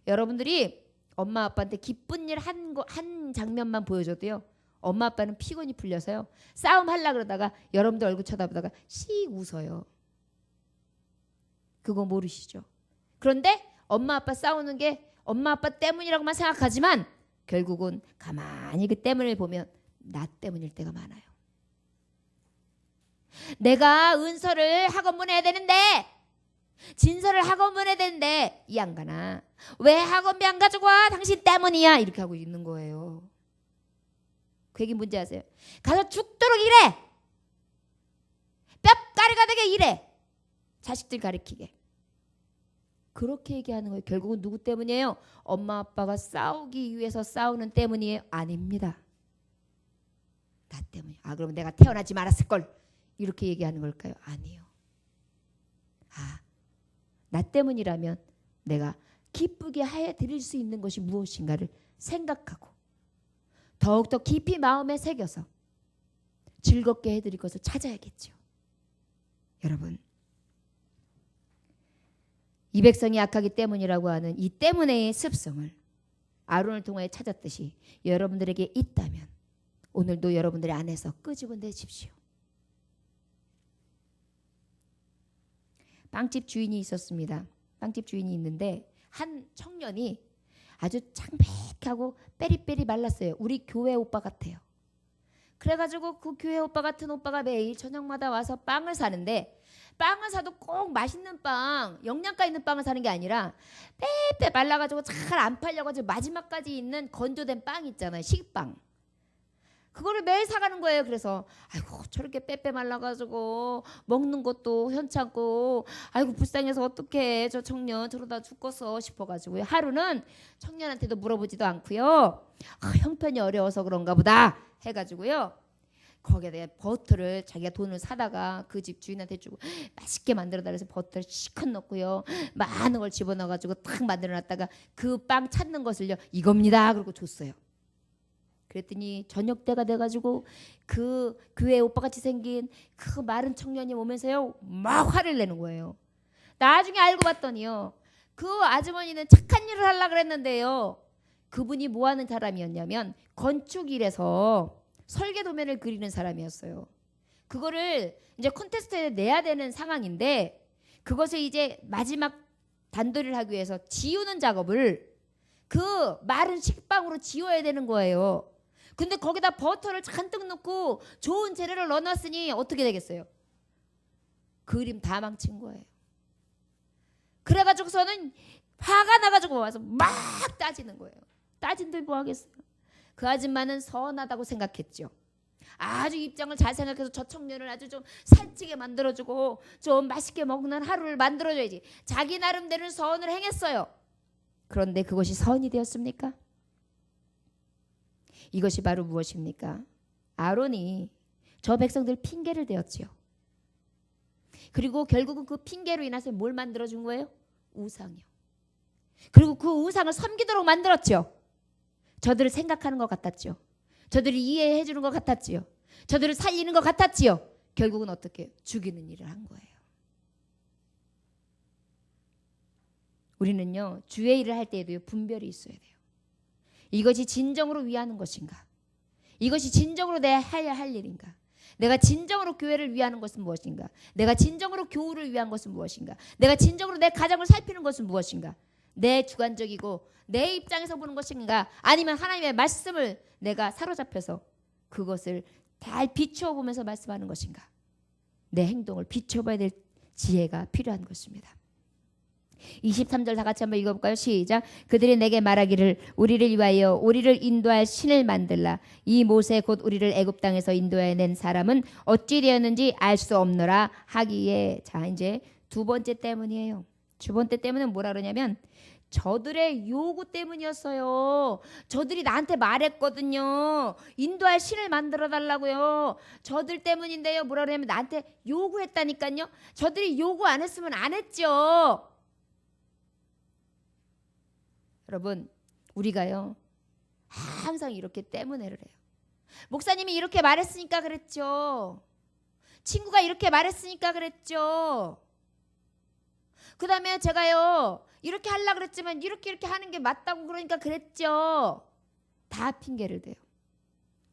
여러분들이 엄마 아빠한테 기쁜 일 한 장면만 보여줘도요, 엄마 아빠는 피곤이 풀려서요, 싸움 하려고 그러다가 여러분들 얼굴 쳐다보다가 씩 웃어요. 그거 모르시죠? 그런데 엄마 아빠 싸우는 게 엄마 아빠 때문이라고만 생각하지만 결국은 가만히 그 때문을 보면 나 때문일 때가 많아요. 내가 은서를 학원 보내야 되는데, 진서를 학원 보내야 되는데 이 안 가나? 왜 학원비 안 가지고 와? 당신 때문이야. 이렇게 하고 있는 거예요. 그 얘기 뭔지 아세요? 가서 죽도록 일해. 뼈가루가 되게 일해. 자식들 가르치게. 그렇게 얘기하는 거예요. 결국은 누구 때문이에요? 엄마 아빠가 싸우기 위해서 싸우는 때문이에요? 아닙니다. 나 때문이에요. 아, 그러면 내가 태어나지 말았을 걸. 이렇게 얘기하는 걸까요? 아니요. 아, 나 때문이라면 내가 기쁘게 해드릴 수 있는 것이 무엇인가를 생각하고 더욱더 깊이 마음에 새겨서 즐겁게 해드릴 것을 찾아야겠죠. 여러분, 이 백성이 악하기 때문이라고 하는 이 때문에의 습성을 아론을 통하여 찾았듯이 여러분들에게 있다면 오늘도 여러분들의 안에서 끄집어내십시오. 빵집 주인이 있었습니다. 빵집 주인이 있는데 한 청년이 아주 창백하고 빼리빼리 말랐어요. 우리 교회 오빠 같아요. 그래가지고 그 교회 오빠 같은 오빠가 매일 저녁마다 와서 빵을 사는데, 빵을 사도 꼭 맛있는 빵, 영양가 있는 빵을 사는 게 아니라 빼빼 말라가지고 잘 안 팔려가지고 마지막까지 있는 건조된 빵 있잖아요. 식빵. 그거를 매일 사가는 거예요. 그래서 아이고, 저렇게 빼빼 말라가지고 먹는 것도 현찮고, 아이고 불쌍해서 어떡해, 저 청년 저러다 죽겠어 싶어가지고 하루는 청년한테도 물어보지도 않고요, 형편이 어려워서 그런가 보다 해가지고요, 거기에 버터를 자기가 돈을 사다가 그 집 주인한테 주고 맛있게 만들어달라 해서 버터를 시컷 넣고요, 많은 걸 집어넣어가지고 탁 만들어놨다가 그 빵 찾는 것을요, 이겁니다 그러고 줬어요. 그랬더니 저녁 때가 돼가지고 그 교회 오빠같이 생긴 그 마른 청년이 오면서요, 막 화를 내는 거예요. 나중에 알고 봤더니요, 그 아주머니는 착한 일을 하려고 그랬는데요, 그분이 뭐 하는 사람이었냐면 건축 일에서 설계 도면을 그리는 사람이었어요. 그거를 이제 콘테스트에 내야 되는 상황인데, 그것을 이제 마지막 단도리를 하기 위해서 지우는 작업을 그 마른 식빵으로 지워야 되는 거예요. 근데 거기다 버터를 잔뜩 넣고 좋은 재료를 넣어놨으니 어떻게 되겠어요? 그림 다 망친 거예요. 그래가지고서는 화가 나가지고 와서 막 따지는 거예요. 따진들 뭐 하겠어요? 그 아줌마는 선하다고 생각했죠. 아주 입장을 잘 생각해서 저 청년을 아주 좀 살찌게 만들어주고 좀 맛있게 먹는 하루를 만들어줘야지. 자기 나름대로는 선을 행했어요. 그런데 그것이 선이 되었습니까? 이것이 바로 무엇입니까? 아론이 저 백성들 핑계를 대었지요. 그리고 결국은 그 핑계로 인해서 뭘 만들어준 거예요? 우상이요. 그리고 그 우상을 섬기도록 만들었죠. 저들을 생각하는 것 같았죠. 저들을 이해해 주는 것 같았지요. 저들을 살리는 것 같았지요. 결국은 어떻게 죽이는 일을 한 거예요. 우리는요, 주의 일을 할 때에도요, 분별이 있어야 돼요. 이것이 진정으로 위하는 것인가? 이것이 진정으로 내가 해야 할 일인가? 내가 진정으로 교회를 위하는 것은 무엇인가? 내가 진정으로 교우를 위한 것은 무엇인가? 내가 진정으로 내 가정을 살피는 것은 무엇인가? 내 주관적이고 내 입장에서 보는 것인가? 아니면 하나님의 말씀을 내가 사로잡혀서 그것을 잘 비추어 보면서 말씀하는 것인가? 내 행동을 비춰봐야 될 지혜가 필요한 것입니다. 23절 다 같이 한번 읽어볼까요? 시작. 그들이 내게 말하기를 우리를 위하여 우리를 인도할 신을 만들라. 이 모세 곧 우리를 애굽 땅에서 인도해 낸 사람은 어찌 되었는지 알 수 없노라 하기에. 자, 이제 두 번째 때문이에요. 두 번째 때문은 뭐라 그러냐면 저들의 요구 때문이었어요. 저들이 나한테 말했거든요. 인도할 신을 만들어 달라고요. 저들 때문인데요. 뭐라 그러냐면 나한테 요구했다니까요. 저들이 요구 안 했으면 안 했죠. 여러분, 우리가요 항상 이렇게 때문에를 해요. 목사님이 이렇게 말했으니까 그랬죠. 친구가 이렇게 말했으니까 그랬죠. 그 다음에 제가요 이렇게 하려고 그랬지만 이렇게 하는 게 맞다고 그러니까 그랬죠. 다 핑계를 대요.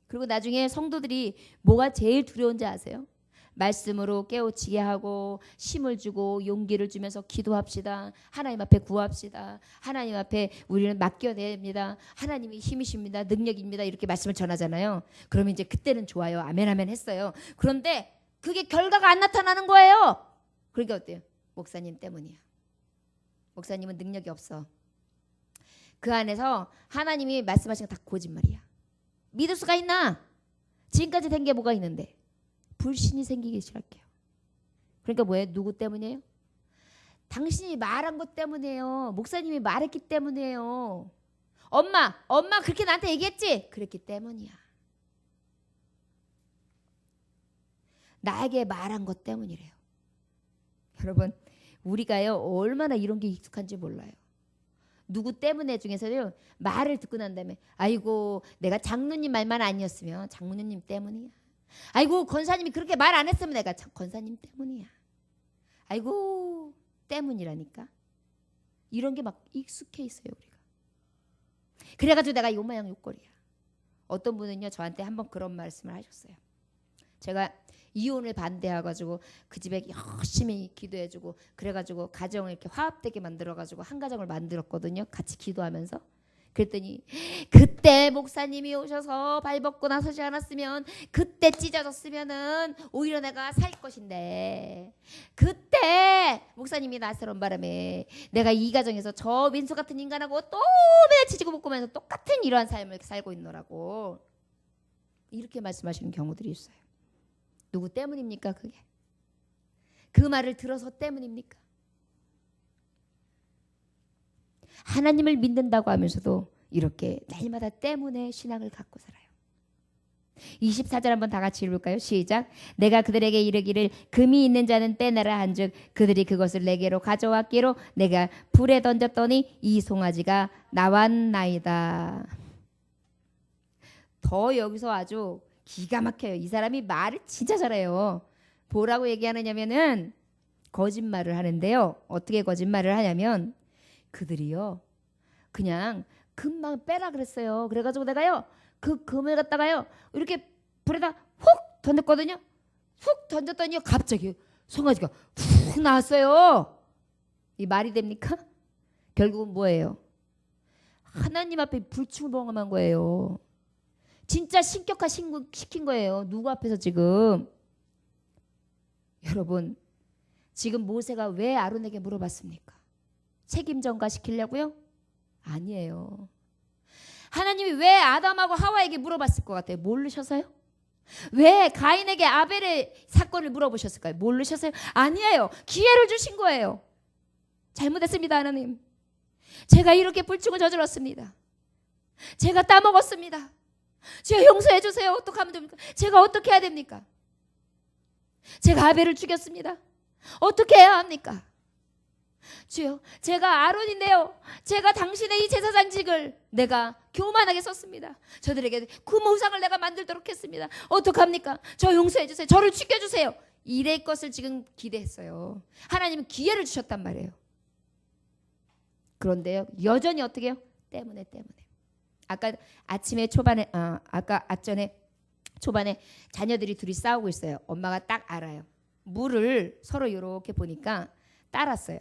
그리고 나중에 성도들이 뭐가 제일 두려운지 아세요? 말씀으로 깨우치게 하고 힘을 주고 용기를 주면서 기도합시다. 하나님 앞에 구합시다. 하나님 앞에 우리는 맡겨냅니다. 하나님이 힘이십니다. 능력입니다. 이렇게 말씀을 전하잖아요. 그러면 이제 그때는 좋아요. 아멘 아멘 했어요. 그런데 그게 결과가 안 나타나는 거예요. 그러니까 어때요? 목사님 때문이야. 목사님은 능력이 없어. 그 안에서 하나님이 말씀하신 거 다 거짓말이야. 믿을 수가 있나? 지금까지 된 게 뭐가 있는데? 불신이 생기기 시작해요. 그러니까 뭐예요? 누구 때문이에요? 당신이 말한 것 때문이에요. 목사님이 말했기 때문이에요. 엄마 그렇게 나한테 얘기했지? 그랬기 때문이야. 나에게 말한 것 때문이래요. 여러분, 우리가요 얼마나 이런 게 익숙한지 몰라요. 누구 때문에 중에서요 말을 듣고 난 다음에 아이고 내가 장로님 말만 아니었으면 장로님 때문이야. 아이고 권사님이 그렇게 말 안 했으면 내가 권사님 때문이야. 아이고 때문이라니까. 이런 게 막 익숙해 있어요 우리가. 그래가지고 내가 요 모양 요꼴이야. 어떤 분은요 저한테 한번 그런 말씀을 하셨어요. 제가 이혼을 반대해가지고 그 집에 열심히 기도해주고 그래가지고 가정을 이렇게 화합되게 만들어가지고 한 가정을 만들었거든요. 같이 기도하면서. 그랬더니 그때 목사님이 오셔서 발벗고 나서지 않았으면 그때 찢어졌으면은 오히려 내가 살 것인데 그때 목사님이 나서는 바람에 내가 이 가정에서 저 민수 같은 인간하고 또 매일 치지고 볶으면서 똑같은 이러한 삶을 살고 있노라고 이렇게 말씀하시는 경우들이 있어요. 누구 때문입니까 그게? 그 말을 들어서 때문입니까? 하나님을 믿는다고 하면서도 이렇게 날마다 때문에 신앙을 갖고 살아요. 24절 한번 다 같이 읽을까요? 시작. 내가 그들에게 이르기를 금이 있는 자는 빼내라 한즉 그들이 그것을 내게로 가져왔기로 내가 불에 던졌더니 이 송아지가 나왔나이다. 더 여기서 아주 기가 막혀요. 이 사람이 말을 진짜 잘해요. 뭐라고 얘기하느냐면은 거짓말을 하는데요. 어떻게 거짓말을 하냐면 그들이요 그냥 금만 빼라 그랬어요. 그래가지고 내가요 그 금을 갖다가요 이렇게 불에다 훅 던졌거든요. 훅 던졌더니 갑자기 송아지가 훅 나왔어요. 이 말이 됩니까? 결국은 뭐예요? 하나님 앞에 불충동한 거예요. 진짜 신격화 시킨 거예요. 누구 앞에서 지금. 여러분, 지금 모세가 왜 아론에게 물어봤습니까? 책임 전가 시키려고요? 아니에요. 하나님이 왜 아담하고 하와에게 물어봤을 것 같아요? 모르셔서요? 왜 가인에게 아벨의 사건을 물어보셨을까요? 모르셔서요? 아니에요. 기회를 주신 거예요. 잘못했습니다, 하나님. 제가 이렇게 불충을 저질렀습니다. 제가 따먹었습니다. 주여 용서해 주세요. 어떡하면 됩니까? 제가 어떻게 해야 됩니까? 제가 아벨을 죽였습니다. 어떻게 해야 합니까? 주여, 제가 아론인데요. 제가 당신의 이 제사장직을 내가 교만하게 썼습니다. 저들에게 구모상을 내가 만들도록 했습니다. 어떡합니까? 저 용서해 주세요. 저를 죽여주세요. 이럴 것을 지금 기대했어요. 하나님은 기회를 주셨단 말이에요. 그런데요, 여전히 어떻게 해요? 때문에. 아까 아침에 초반에 초반에 자녀들이 둘이 싸우고 있어요. 엄마가 딱 알아요. 물을 서로 이렇게 보니까 따랐어요.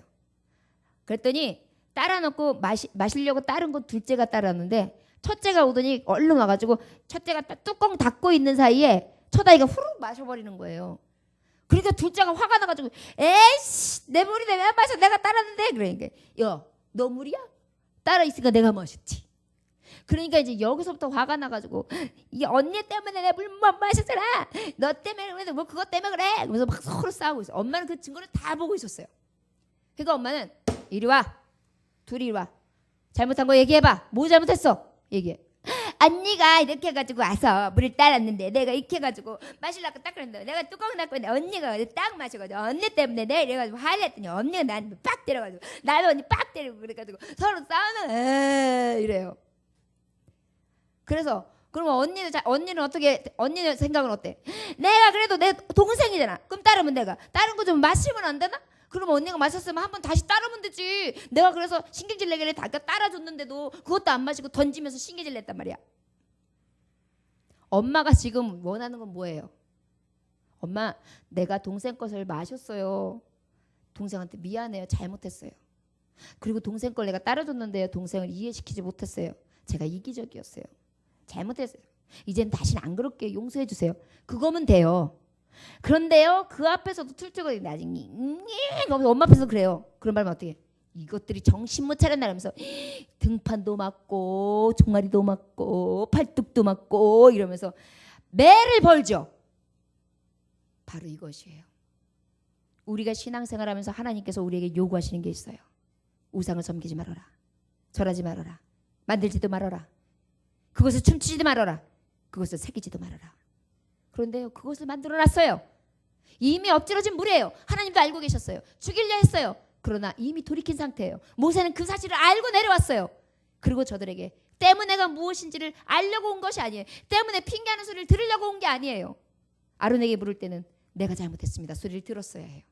그랬더니 따라놓고 마시려고 따른 거 둘째가 따랐는데 첫째가 오더니 얼른 와가지고 첫째가 뚜껑 닫고 있는 사이에 첫아이가 후루룩 마셔버리는 거예요. 그러니까 둘째가 화가 나가지고 에이씨 내 물인데 왜 안 마셔? 내가 따랐는데. 그러니까 야, 너 물이야? 따라 있으니까 내가 마셨지. 그러니까 이제 여기서부터 화가 나가지고 이 언니 때문에 내 물 못 마셨잖아. 너 때문에 뭐 그것 때문에 그래. 그래서 막 서로 싸우고 있어. 엄마는 그 증거를 다 보고 있었어요. 그러니까 엄마는 이리 와. 둘이 이리 와. 잘못한 거 얘기해봐. 뭐 잘못했어? 얘기해. 언니가 이렇게 해가지고 와서 물을 따랐는데 내가 이렇게 해가지고 마시려고 딱 그랬는데 내가 뚜껑 닫고 있는데 언니가 딱 마셔가지고 언니 때문에 내가 이래가지고 화를 냈더니 언니가 나한테 빡 때려가지고 나도 언니 빡 때리고 그래가지고 서로 싸우는 이래요. 그래서 그러면 언니는 어떻게, 언니는 생각은 어때? 내가 그래도 내 동생이잖아. 그럼 따르면 내가 다른 거 좀 마시면 안 되나? 그러면 언니가 마셨으면 한번 다시 따르면 되지. 내가 그래서 신경질 내길래 다 따라줬는데도 그것도 안 마시고 던지면서 신경질 냈단 말이야. 엄마가 지금 원하는 건 뭐예요? 엄마, 내가 동생 것을 마셨어요. 동생한테 미안해요. 잘못했어요. 그리고 동생 걸 내가 따라줬는데요. 동생을 이해시키지 못했어요. 제가 이기적이었어요. 잘못했어요. 이젠 다시는 안 그럴게요. 용서해 주세요. 그거면 돼요. 그런데요, 그 앞에서도 툴툴거리고 나중에 엄마 앞에서 그래요. 그런 말하면 어떻게? 이것들이 정신 못 차렸나 이러면서 등판도 맞고 종아리도 맞고 팔뚝도 맞고 이러면서 매를 벌죠. 바로 이것이에요. 우리가 신앙생활하면서 하나님께서 우리에게 요구하시는 게 있어요. 우상을 섬기지 말아라. 절하지 말아라. 만들지도 말아라. 그것을 춤추지도 말아라. 그것을 새기지도 말아라. 그런데요, 그것을 만들어놨어요. 이미 엎질러진 물이에요. 하나님도 알고 계셨어요. 죽이려 했어요. 그러나 이미 돌이킨 상태예요. 모세는 그 사실을 알고 내려왔어요. 그리고 저들에게 때문에가 무엇인지를 알려고 온 것이 아니에요. 때문에 핑계하는 소리를 들으려고 온 게 아니에요. 아론에게 물을 때는 내가 잘못했습니다. 소리를 들었어야 해요.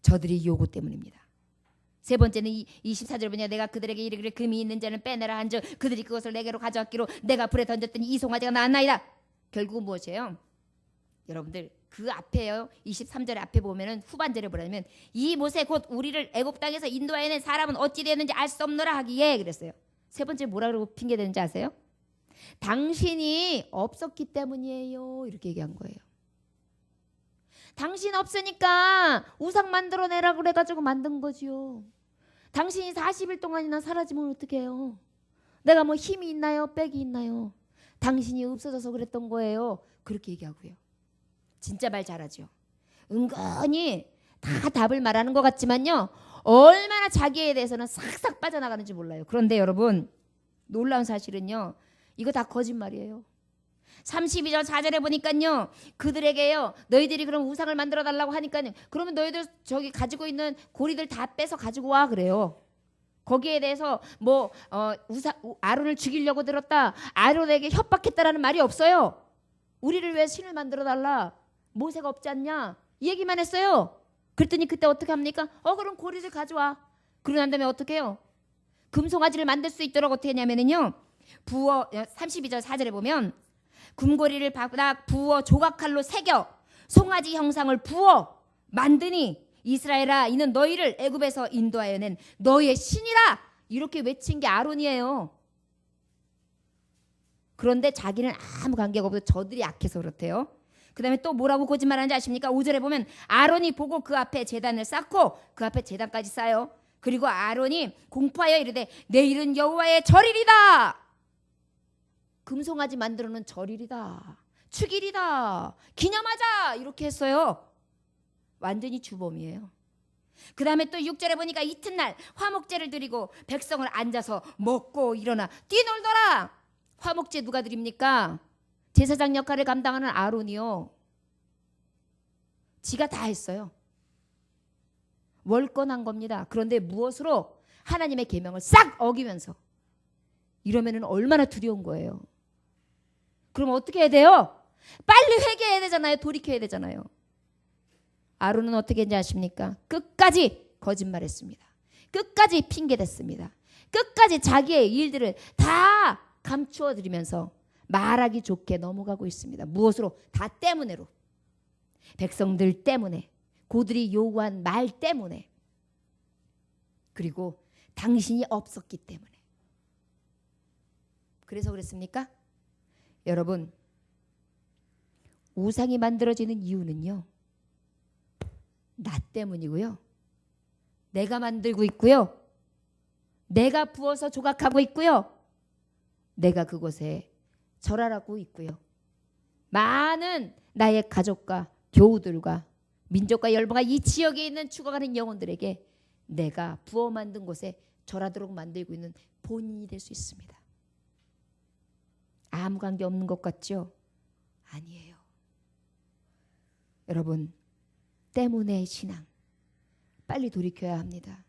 저들이 요구 때문입니다. 세 번째는 24절 보냐. 내가 그들에게 이르기를 금이 있는 자는 빼내라 한즉 그들이 그것을 내게로 가져왔기로 내가 불에 던졌더니 이 송아지가 나왔나이다. 결국은 무엇이에요? 여러분들 그 앞에요. 23절 앞에 보면은 후반절에 보라면 이 모세 곧 우리를 애굽 땅에서 인도하여낸 사람은 어찌 되었는지 알 수 없노라 하기에 그랬어요. 세 번째 뭐라 그러고 핑계대는지 아세요? 당신이 없었기 때문이에요. 이렇게 얘기한 거예요. 당신 없으니까 우상 만들어내라 그래가지고 만든 거지요. 당신이 40일 동안이나 사라지면 어떻게 해요? 내가 뭐 힘이 있나요? 빽이 있나요? 당신이 없어져서 그랬던 거예요. 그렇게 얘기하고요. 진짜 말 잘하죠. 은근히 다 답을 말하는 것 같지만요. 얼마나 자기에 대해서는 싹싹 빠져나가는지 몰라요. 그런데 여러분 놀라운 사실은요. 이거 다 거짓말이에요. 32절 4절에 보니까요. 그들에게요. 너희들이 그럼 우상을 만들어 달라고 하니까요. 그러면 너희들 저기 가지고 있는 고리들 다 빼서 가지고 와 그래요. 거기에 대해서 뭐 아론을 죽이려고 들었다. 아론에게 협박했다라는 말이 없어요. 우리를 왜 신을 만들어 달라. 모세가 없지 않냐. 이 얘기만 했어요. 그랬더니 그때 어떻게 합니까? 그럼 고리를 가져와. 그러고 난 다음에 어떻게 해요? 금송아지를 만들 수 있도록 어떻게 했냐면요. 부어 32절 4절에 보면 금고리를 바닥 부어 조각칼로 새겨 송아지 형상을 부어 만드니 이스라엘아 이는 너희를 애굽에서 인도하여 낸 너희의 신이라 이렇게 외친 게 아론이에요. 그런데 자기는 아무 관계가 없어. 저들이 약해서 그렇대요. 그 다음에 또 뭐라고 거짓말하는지 아십니까? 5절에 보면 아론이 보고 그 앞에 제단을 쌓고 그 앞에 제단까지 쌓아요. 그리고 아론이 공포하여 이르되 내일은 여호와의 절일이다. 금송아지 만들어 놓은 절일이다. 축일이다. 기념하자. 이렇게 했어요. 완전히 주범이에요. 그 다음에 또 6절에 보니까 이튿날 화목제를 드리고 백성을 앉아서 먹고 일어나 뛰놀더라. 화목제 누가 드립니까? 제사장 역할을 감당하는 아론이요. 지가 다 했어요. 월권한 겁니다. 그런데 무엇으로? 하나님의 계명을 싹 어기면서. 이러면은 얼마나 두려운 거예요. 그럼 어떻게 해야 돼요? 빨리 회개해야 되잖아요. 돌이켜야 되잖아요. 아론은 어떻게 했는지 아십니까? 끝까지 거짓말했습니다. 끝까지 핑계댔습니다. 끝까지 자기의 일들을 다 감추어 드리면서 말하기 좋게 넘어가고 있습니다. 무엇으로? 다 때문에로. 백성들 때문에, 고들이 요구한 말 때문에, 그리고 당신이 없었기 때문에. 그래서 그랬습니까? 여러분, 우상이 만들어지는 이유는요, 나 때문이고요. 내가 만들고 있고요. 내가 부어서 조각하고 있고요. 내가 그곳에 절하라고 있고요. 많은 나의 가족과 교우들과 민족과 열방과 이 지역에 있는 죽어가는 영혼들에게 내가 부어 만든 곳에 절하도록 만들고 있는 본인이 될 수 있습니다. 아무 관계 없는 것 같죠? 아니에요. 여러분, 때문에 신앙 빨리 돌이켜야 합니다.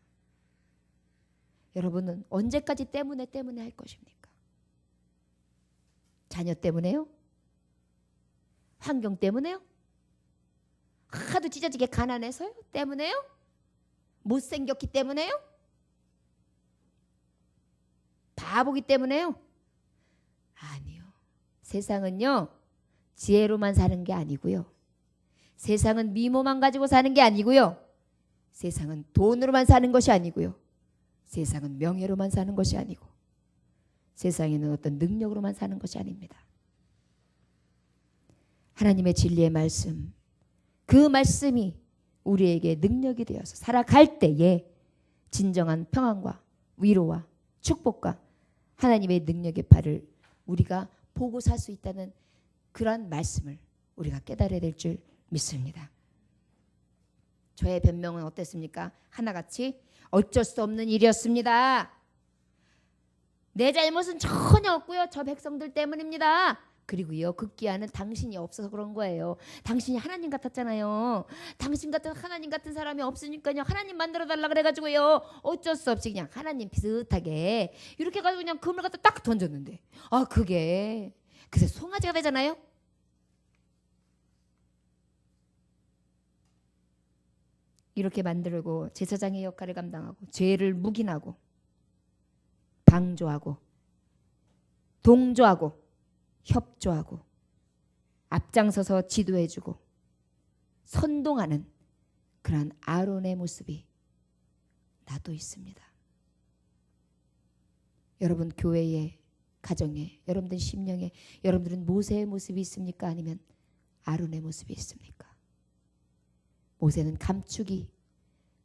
여러분은 언제까지 때문에 할 것입니까? 자녀 때문에요? 환경 때문에요? 하도 찢어지게 가난해서요? 때문에요? 못생겼기 때문에요? 바보기 때문에요? 아니요. 세상은요, 지혜로만 사는 게 아니고요. 세상은 미모만 가지고 사는 게 아니고요. 세상은 돈으로만 사는 것이 아니고요. 세상은 명예로만 사는 것이 아니고, 세상에는 어떤 능력으로만 사는 것이 아닙니다. 하나님의 진리의 말씀, 그 말씀이 우리에게 능력이 되어서 살아갈 때에 진정한 평안과 위로와 축복과 하나님의 능력의 팔을 우리가 보고 살 수 있다는 그러한 말씀을 우리가 깨달아야 될 줄 믿습니다. 저의 변명은 어땠습니까? 하나같이 어쩔 수 없는 일이었습니다. 내 잘못은 전혀 없고요. 저 백성들 때문입니다. 그리고요, 극기야는 당신이 없어서 그런 거예요. 당신이 하나님 같았잖아요. 당신 같은 하나님 같은 사람이 없으니까요, 하나님 만들어 달라 그래가지고요, 어쩔 수 없이 그냥 하나님 비슷하게 이렇게 해가지고 그냥 그물 갖다 딱 던졌는데, 그게 그새 송아지가 되잖아요. 이렇게 만들고 제사장의 역할을 감당하고 죄를 묵인하고 방조하고 동조하고 협조하고 앞장서서 지도해주고 선동하는 그런 아론의 모습이 나도 있습니다. 여러분 교회에, 가정에, 여러분들 심령에 여러분들은 모세의 모습이 있습니까? 아니면 아론의 모습이 있습니까? 모세는 감추기,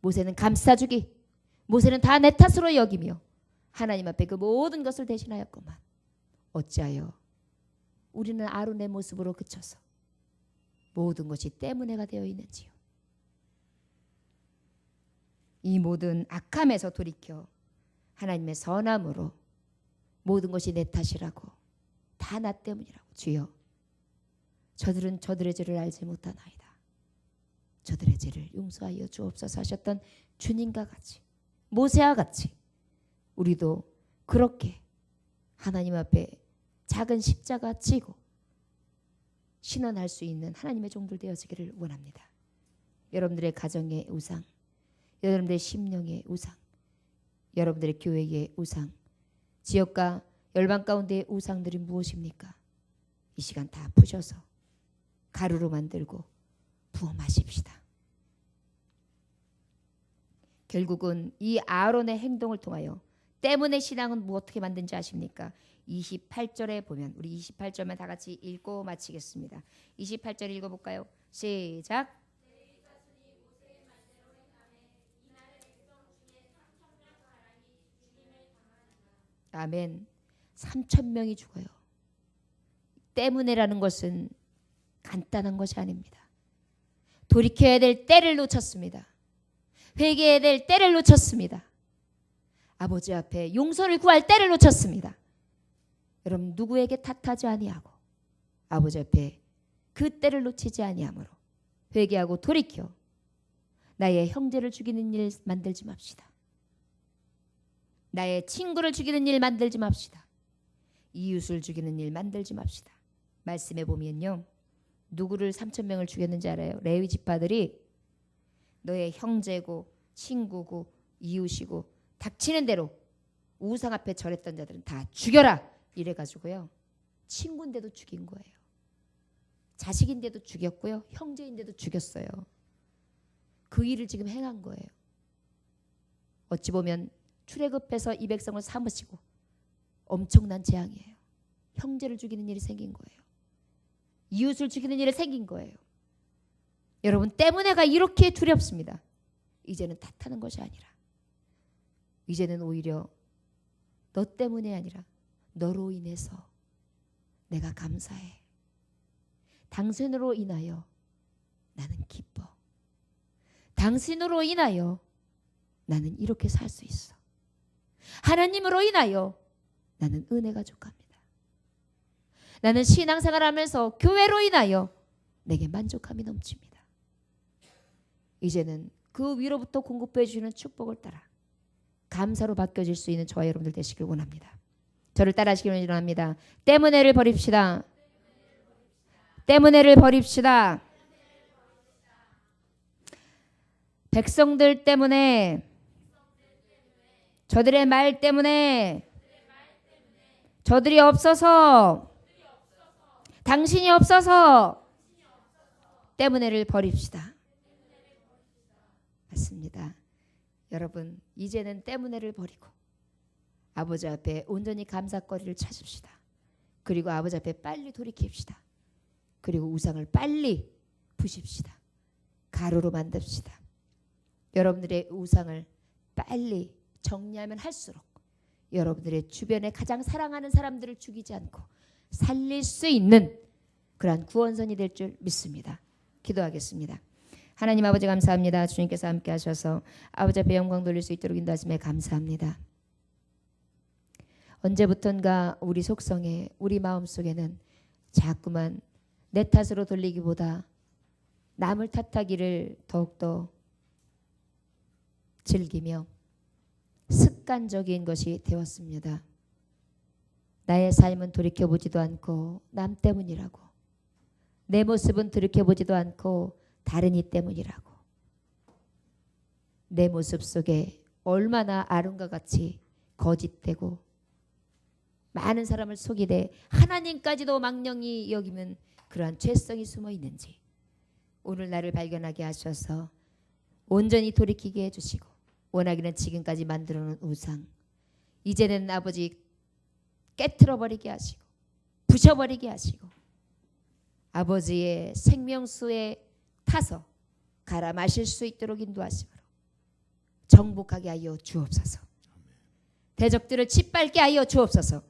모세는 감싸주기, 모세는 다 내 탓으로 여기며 하나님 앞에 그 모든 것을 대신하였구만. 어찌하여 우리는 아론의 모습으로 그쳐서 모든 것이 때문에가 되어 있는지요. 이 모든 악함에서 돌이켜 하나님의 선함으로 모든 것이 내 탓이라고, 다 나 때문이라고, 주여 저들은 저들의 죄를 알지 못하나이다. 저들의 죄를 용서하여 주옵소서 하셨던 주님과 같이, 모세와 같이 우리도 그렇게 하나님 앞에 작은 십자가 지고 신원할 수 있는 하나님의 종들 되어지기를 원합니다. 여러분들의 가정의 우상, 여러분들의 심령의 우상, 여러분들의 교회의 우상, 지역과 열방 가운데의 우상들이 무엇입니까? 이 시간 다 푸셔서 가루로 만들고 부어 마십시다. 결국은 이 아론의 행동을 통하여 때문에 신앙은 뭐 어떻게 만든지 아십니까? 28절에 보면 우리 28절만 다 같이 읽고 마치겠습니다. 28절 읽어볼까요? 시작. 아멘. 3,000명이 죽어요. 때문에라는 것은 간단한 것이 아닙니다. 돌이켜야 될 때를 놓쳤습니다. 회개해야 될 때를 놓쳤습니다. 아버지 앞에 용서를 구할 때를 놓쳤습니다. 여러분 누구에게 탓하지 아니하고 아버지 앞에 그 때를 놓치지 아니하므로 회개하고 돌이켜 나의 형제를 죽이는 일 만들지 맙시다. 나의 친구를 죽이는 일 만들지 맙시다. 이웃을 죽이는 일 만들지 맙시다. 말씀해 보면요. 누구를 3,000명을 죽였는지 알아요? 레위 지파들이 너의 형제고 친구고 이웃이고 닥치는 대로 우상 앞에 절했던 자들은 다 죽여라 이래가지고요. 친구인데도 죽인 거예요. 자식인데도 죽였고요. 형제인데도 죽였어요. 그 일을 지금 행한 거예요. 어찌 보면 출애굽해서 이 백성을 삼으시고 엄청난 재앙이에요. 형제를 죽이는 일이 생긴 거예요. 이웃을 죽이는 일이 생긴 거예요. 여러분 때문에가 이렇게 두렵습니다. 이제는 탓하는 것이 아니라 이제는 오히려 너 때문에 아니라 너로 인해서 내가 감사해. 당신으로 인하여 나는 기뻐. 당신으로 인하여 나는 이렇게 살 수 있어. 하나님으로 인하여 나는 은혜가 족합니다. 나는 신앙생활하면서 교회로 인하여 내게 만족함이 넘칩니다. 이제는 그 위로부터 공급해 주시는 축복을 따라 감사로 바뀌어질 수 있는 저와 여러분들 되시길 원합니다. 저를 따라하시기를 원합니다. 때문에를 버립시다. 때문에를 버립시다. 백성들 때문에 저들의 말 때문에 저들이 없어서 당신이 없어서 때문에를 버립시다. 맞습니다. 여러분 이제는 때문에를 버리고 아버지 앞에 온전히 감사거리를 찾읍시다. 그리고 아버지 앞에 빨리 돌이킵시다. 그리고 우상을 빨리 부십시다. 가루로 만듭시다. 여러분들의 우상을 빨리 정리하면 할수록 여러분들의 주변에 가장 사랑하는 사람들을 죽이지 않고 살릴 수 있는 그러한 구원선이 될 줄 믿습니다. 기도하겠습니다. 하나님 아버지 감사합니다. 주님께서 함께 하셔서 아버지 앞에 영광 돌릴 수 있도록 인도하심에 감사합니다. 언제부턴가 우리 속성에 우리 마음속에는 자꾸만 내 탓으로 돌리기보다 남을 탓하기를 더욱더 즐기며 습관적인 것이 되었습니다. 나의 삶은 돌이켜보지도 않고 남 때문이라고, 내 모습은 돌이켜보지도 않고 다른 이 때문이라고, 내 모습 속에 얼마나 아름과 같이 거짓되고 많은 사람을 속이되 하나님까지도 망령히 여기면 그러한 죄성이 숨어 있는지 오늘 나를 발견하게 하셔서 온전히 돌이키게 해주시고 원하기는 지금까지 만들어놓은 우상 이제는 아버지 깨트려버리게 하시고 부셔버리게 하시고 아버지의 생명수에 타서 갈아 마실 수 있도록 인도하심으로 정복하게 하여 주옵소서. 대적들을 짓밟게 하여 주옵소서.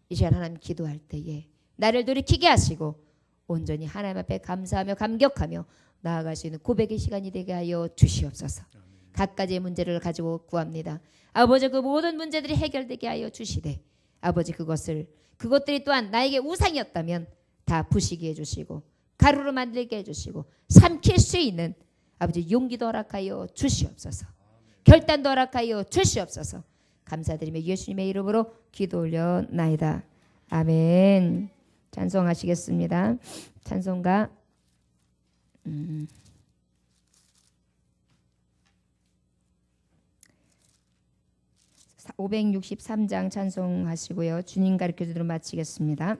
이 시간 하나님 기도할 때에 나를 돌이키게 하시고 온전히 하나님 앞에 감사하며 감격하며 나아갈 수 있는 고백의 시간이 되게 하여 주시옵소서. 각가지의 문제를 가지고 구합니다. 아버지 그 모든 문제들이 해결되게 하여 주시되 아버지 그것들이 또한 나에게 우상이었다면 다 부시게 해주시고 가루로 만들게 해주시고 삼킬 수 있는 아버지 용기도 허락하여 주시옵소서. 결단도 허락하여 주시옵소서. 감사드리며 예수님의 이름으로 기도 올려나이다. 아멘. 찬송하시겠습니다. 찬송가 563장 찬송하시고요. 주님 가르쳐주도록 마치겠습니다.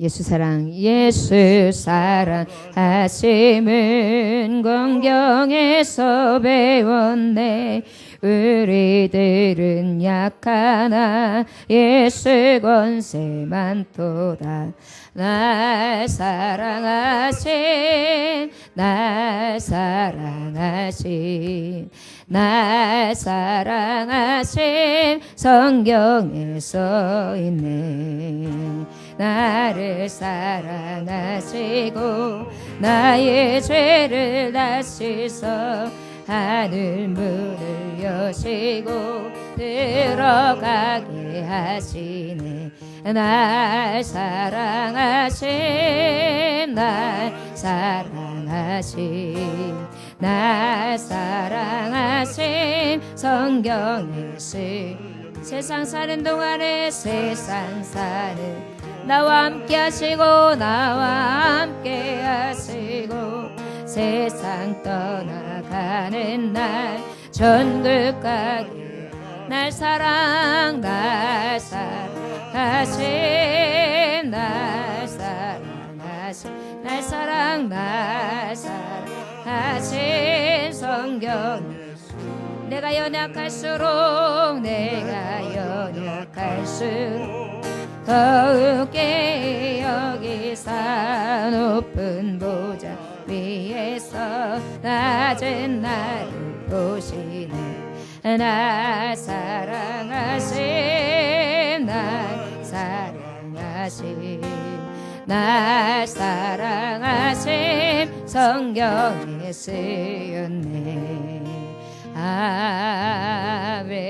예수 사랑하심은 광경에서 배웠네. 우리들은 약하나 예수 권세 많도다. 날 사랑하신 날 사랑하신 날 사랑하신 성경에 써있네. 나를 사랑하시고 나의 죄를 다 씻어 하늘 문을 여시고 들어가게 하시네. 날 사랑하신 날 사랑하신 날 사랑하신 성경에 쓰 세상 사는 동안에 세상 사는 나와 함께 하시고 나와 함께 하시고 세상 떠나가는 날 천국 가게 날 사랑하신 날 사랑하신 성경 내가 연약할수록 더욱게 여기서 높은 보좌 위에서 낮은 나를 보시네. 날 사랑하신 날 사랑하신 성경에 쓰였네. 아멘.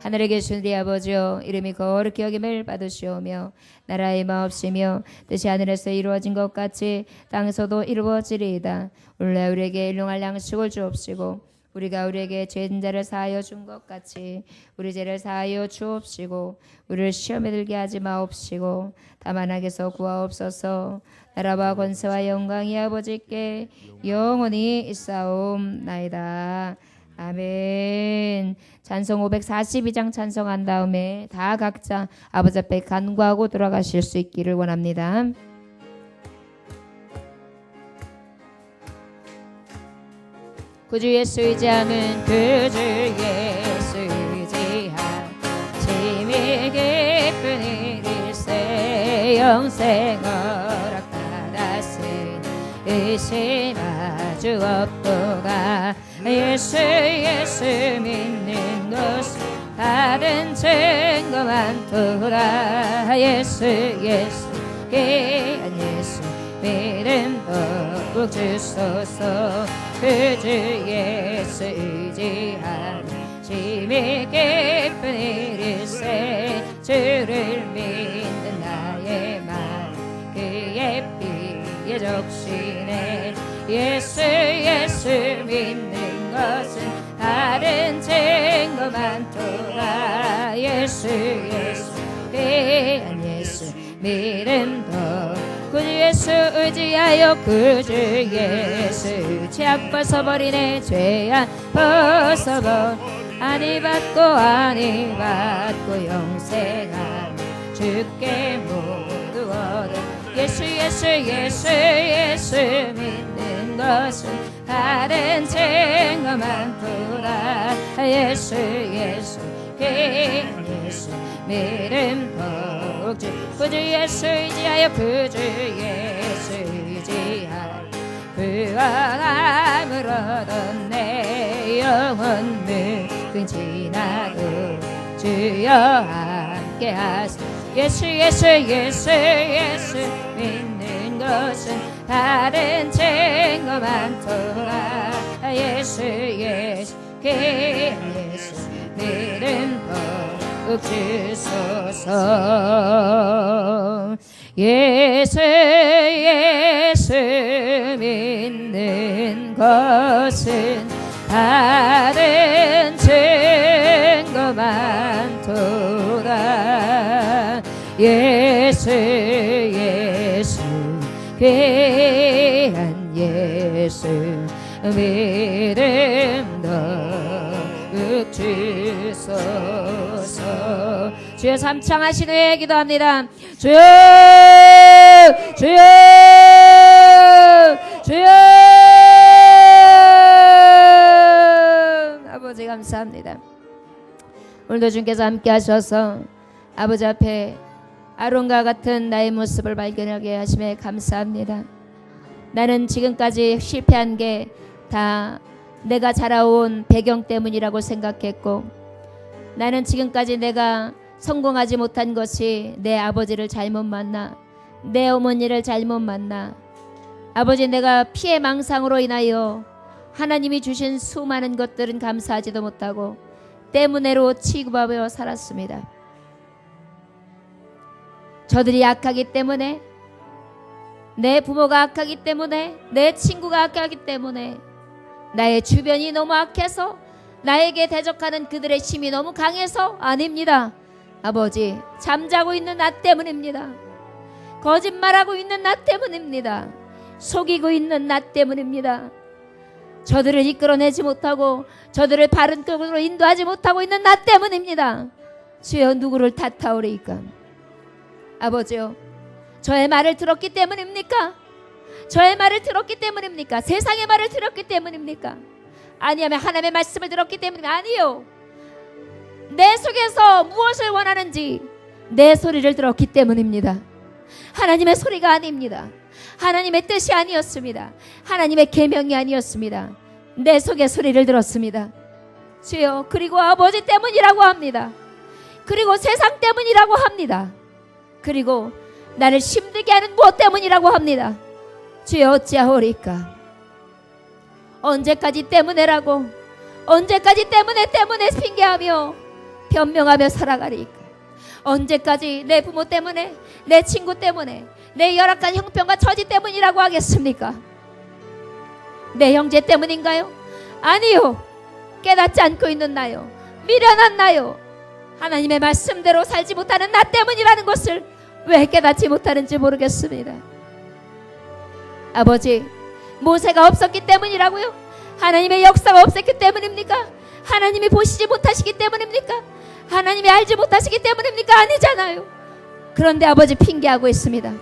하늘에 계신 우리 아버지여, 이름이 거룩히 여김을 받으시오며 나라의 마옵시며 뜻이 하늘에서 이루어진 것 같이 땅에서도 이루어지리이다. 오늘날 우리에게 일용할 양식을 주옵시고 우리가 우리에게 죄진 자를 사하여 준 것 같이 우리 죄를 사하여 주옵시고 우리를 시험에 들게 하지 마옵시고 다만 악에서 구하옵소서. 나라와 권세와 영광이 아버지께 영원히 있사옵나이다. 아멘. 찬송 542장 찬송한 다음에 다 각자 아버지 앞에 간구하고 돌아가실 수 있기를 원합니다. 구주 예수 의지하는 구주 예수 의지하심이 깊은 일일세 영생 허락받았으니 의심 아주 없도다. 예수 믿는 것은 다른 증거 많도다. 예수 귀한 예수 믿음 더욱 주소서. 구주 예수 의지하는 심히 깊은 일일세 주를 믿는 나의 말 그의 피에 적시네. 예수 믿는 것은 다른 증거 많도다. 예수 귀한 예수 믿음 더 구주 예수 의지하여 구주 예수 죄악 벗어버리네. 죄악 벗어버리 아니 받고 영생한 주께 모두 얻어. 예수 믿는 것은 다른 증거 많도다. 예수 귀한 예수 믿음 더욱 구주 예수 의지하여 구주 예수 의지하여 구원함을 얻었네. 영원 늙은 지나도 주여 함께 하소. 예수 믿는 것은 다른 증거 많도다. 예수 귀한 예수 믿음 더욱 주소서. 예수 믿는 것은 다른 증거 많도다. 예수 귀한 예수 믿음 더욱 주소서. 주여 삼창하신 후에 기도합니다. 주여 주여 주여 아버지 감사합니다. 오늘도 주님께서 함께 하셔서 아버지 앞에 아론과 같은 나의 모습을 발견하게 하심에 감사합니다. 나는 지금까지 실패한 게 다 내가 자라온 배경 때문이라고 생각했고, 나는 지금까지 내가 성공하지 못한 것이 내 아버지를 잘못 만나, 내 어머니를 잘못 만나, 아버지 내가 피해망상으로 인하여 하나님이 주신 수많은 것들은 감사하지도 못하고 때문에로 취급하며 살았습니다. 저들이 악하기 때문에, 내 부모가 악하기 때문에, 내 친구가 악하기 때문에, 나의 주변이 너무 악해서, 나에게 대적하는 그들의 힘이 너무 강해서 아닙니다. 아버지, 잠자고 있는 나 때문입니다. 거짓말하고 있는 나 때문입니다. 속이고 있는 나 때문입니다. 저들을 이끌어내지 못하고 저들을 바른 길로 인도하지 못하고 있는 나 때문입니다. 주여 누구를 탓하오리이까? 아버지요, 저의 말을 들었기 때문입니까? 저의 말을 들었기 때문입니까? 세상의 말을 들었기 때문입니까? 아니하면 하나님의 말씀을 들었기 때문입니까? 아니요, 내 속에서 무엇을 원하는지 내 소리를 들었기 때문입니다. 하나님의 소리가 아닙니다. 하나님의 뜻이 아니었습니다. 하나님의 계명이 아니었습니다. 내 속의 소리를 들었습니다. 주여, 그리고 아버지 때문이라고 합니다. 그리고 세상 때문이라고 합니다. 그리고 나를 힘들게 하는 무엇 때문이라고 합니다. 주여, 어찌하오리까? 언제까지 때문에라고, 언제까지 때문에 핑계하며 변명하며 살아가리까? 언제까지 내 부모 때문에, 내 친구 때문에, 내 열악한 형편과 처지 때문이라고 하겠습니까? 내 형제 때문인가요? 아니요. 깨닫지 않고 있는 나요, 미련한 나요, 하나님의 말씀대로 살지 못하는 나 때문이라는 것을 왜 깨닫지 못하는지 모르겠습니다. 아버지, 모세가 없었기 때문이라고요? 하나님의 역사가 없었기 때문입니까? 하나님이 보시지 못하시기 때문입니까? 하나님이 알지 못하시기 때문입니까? 아니잖아요. 그런데 아버지 핑계하고 있습니다.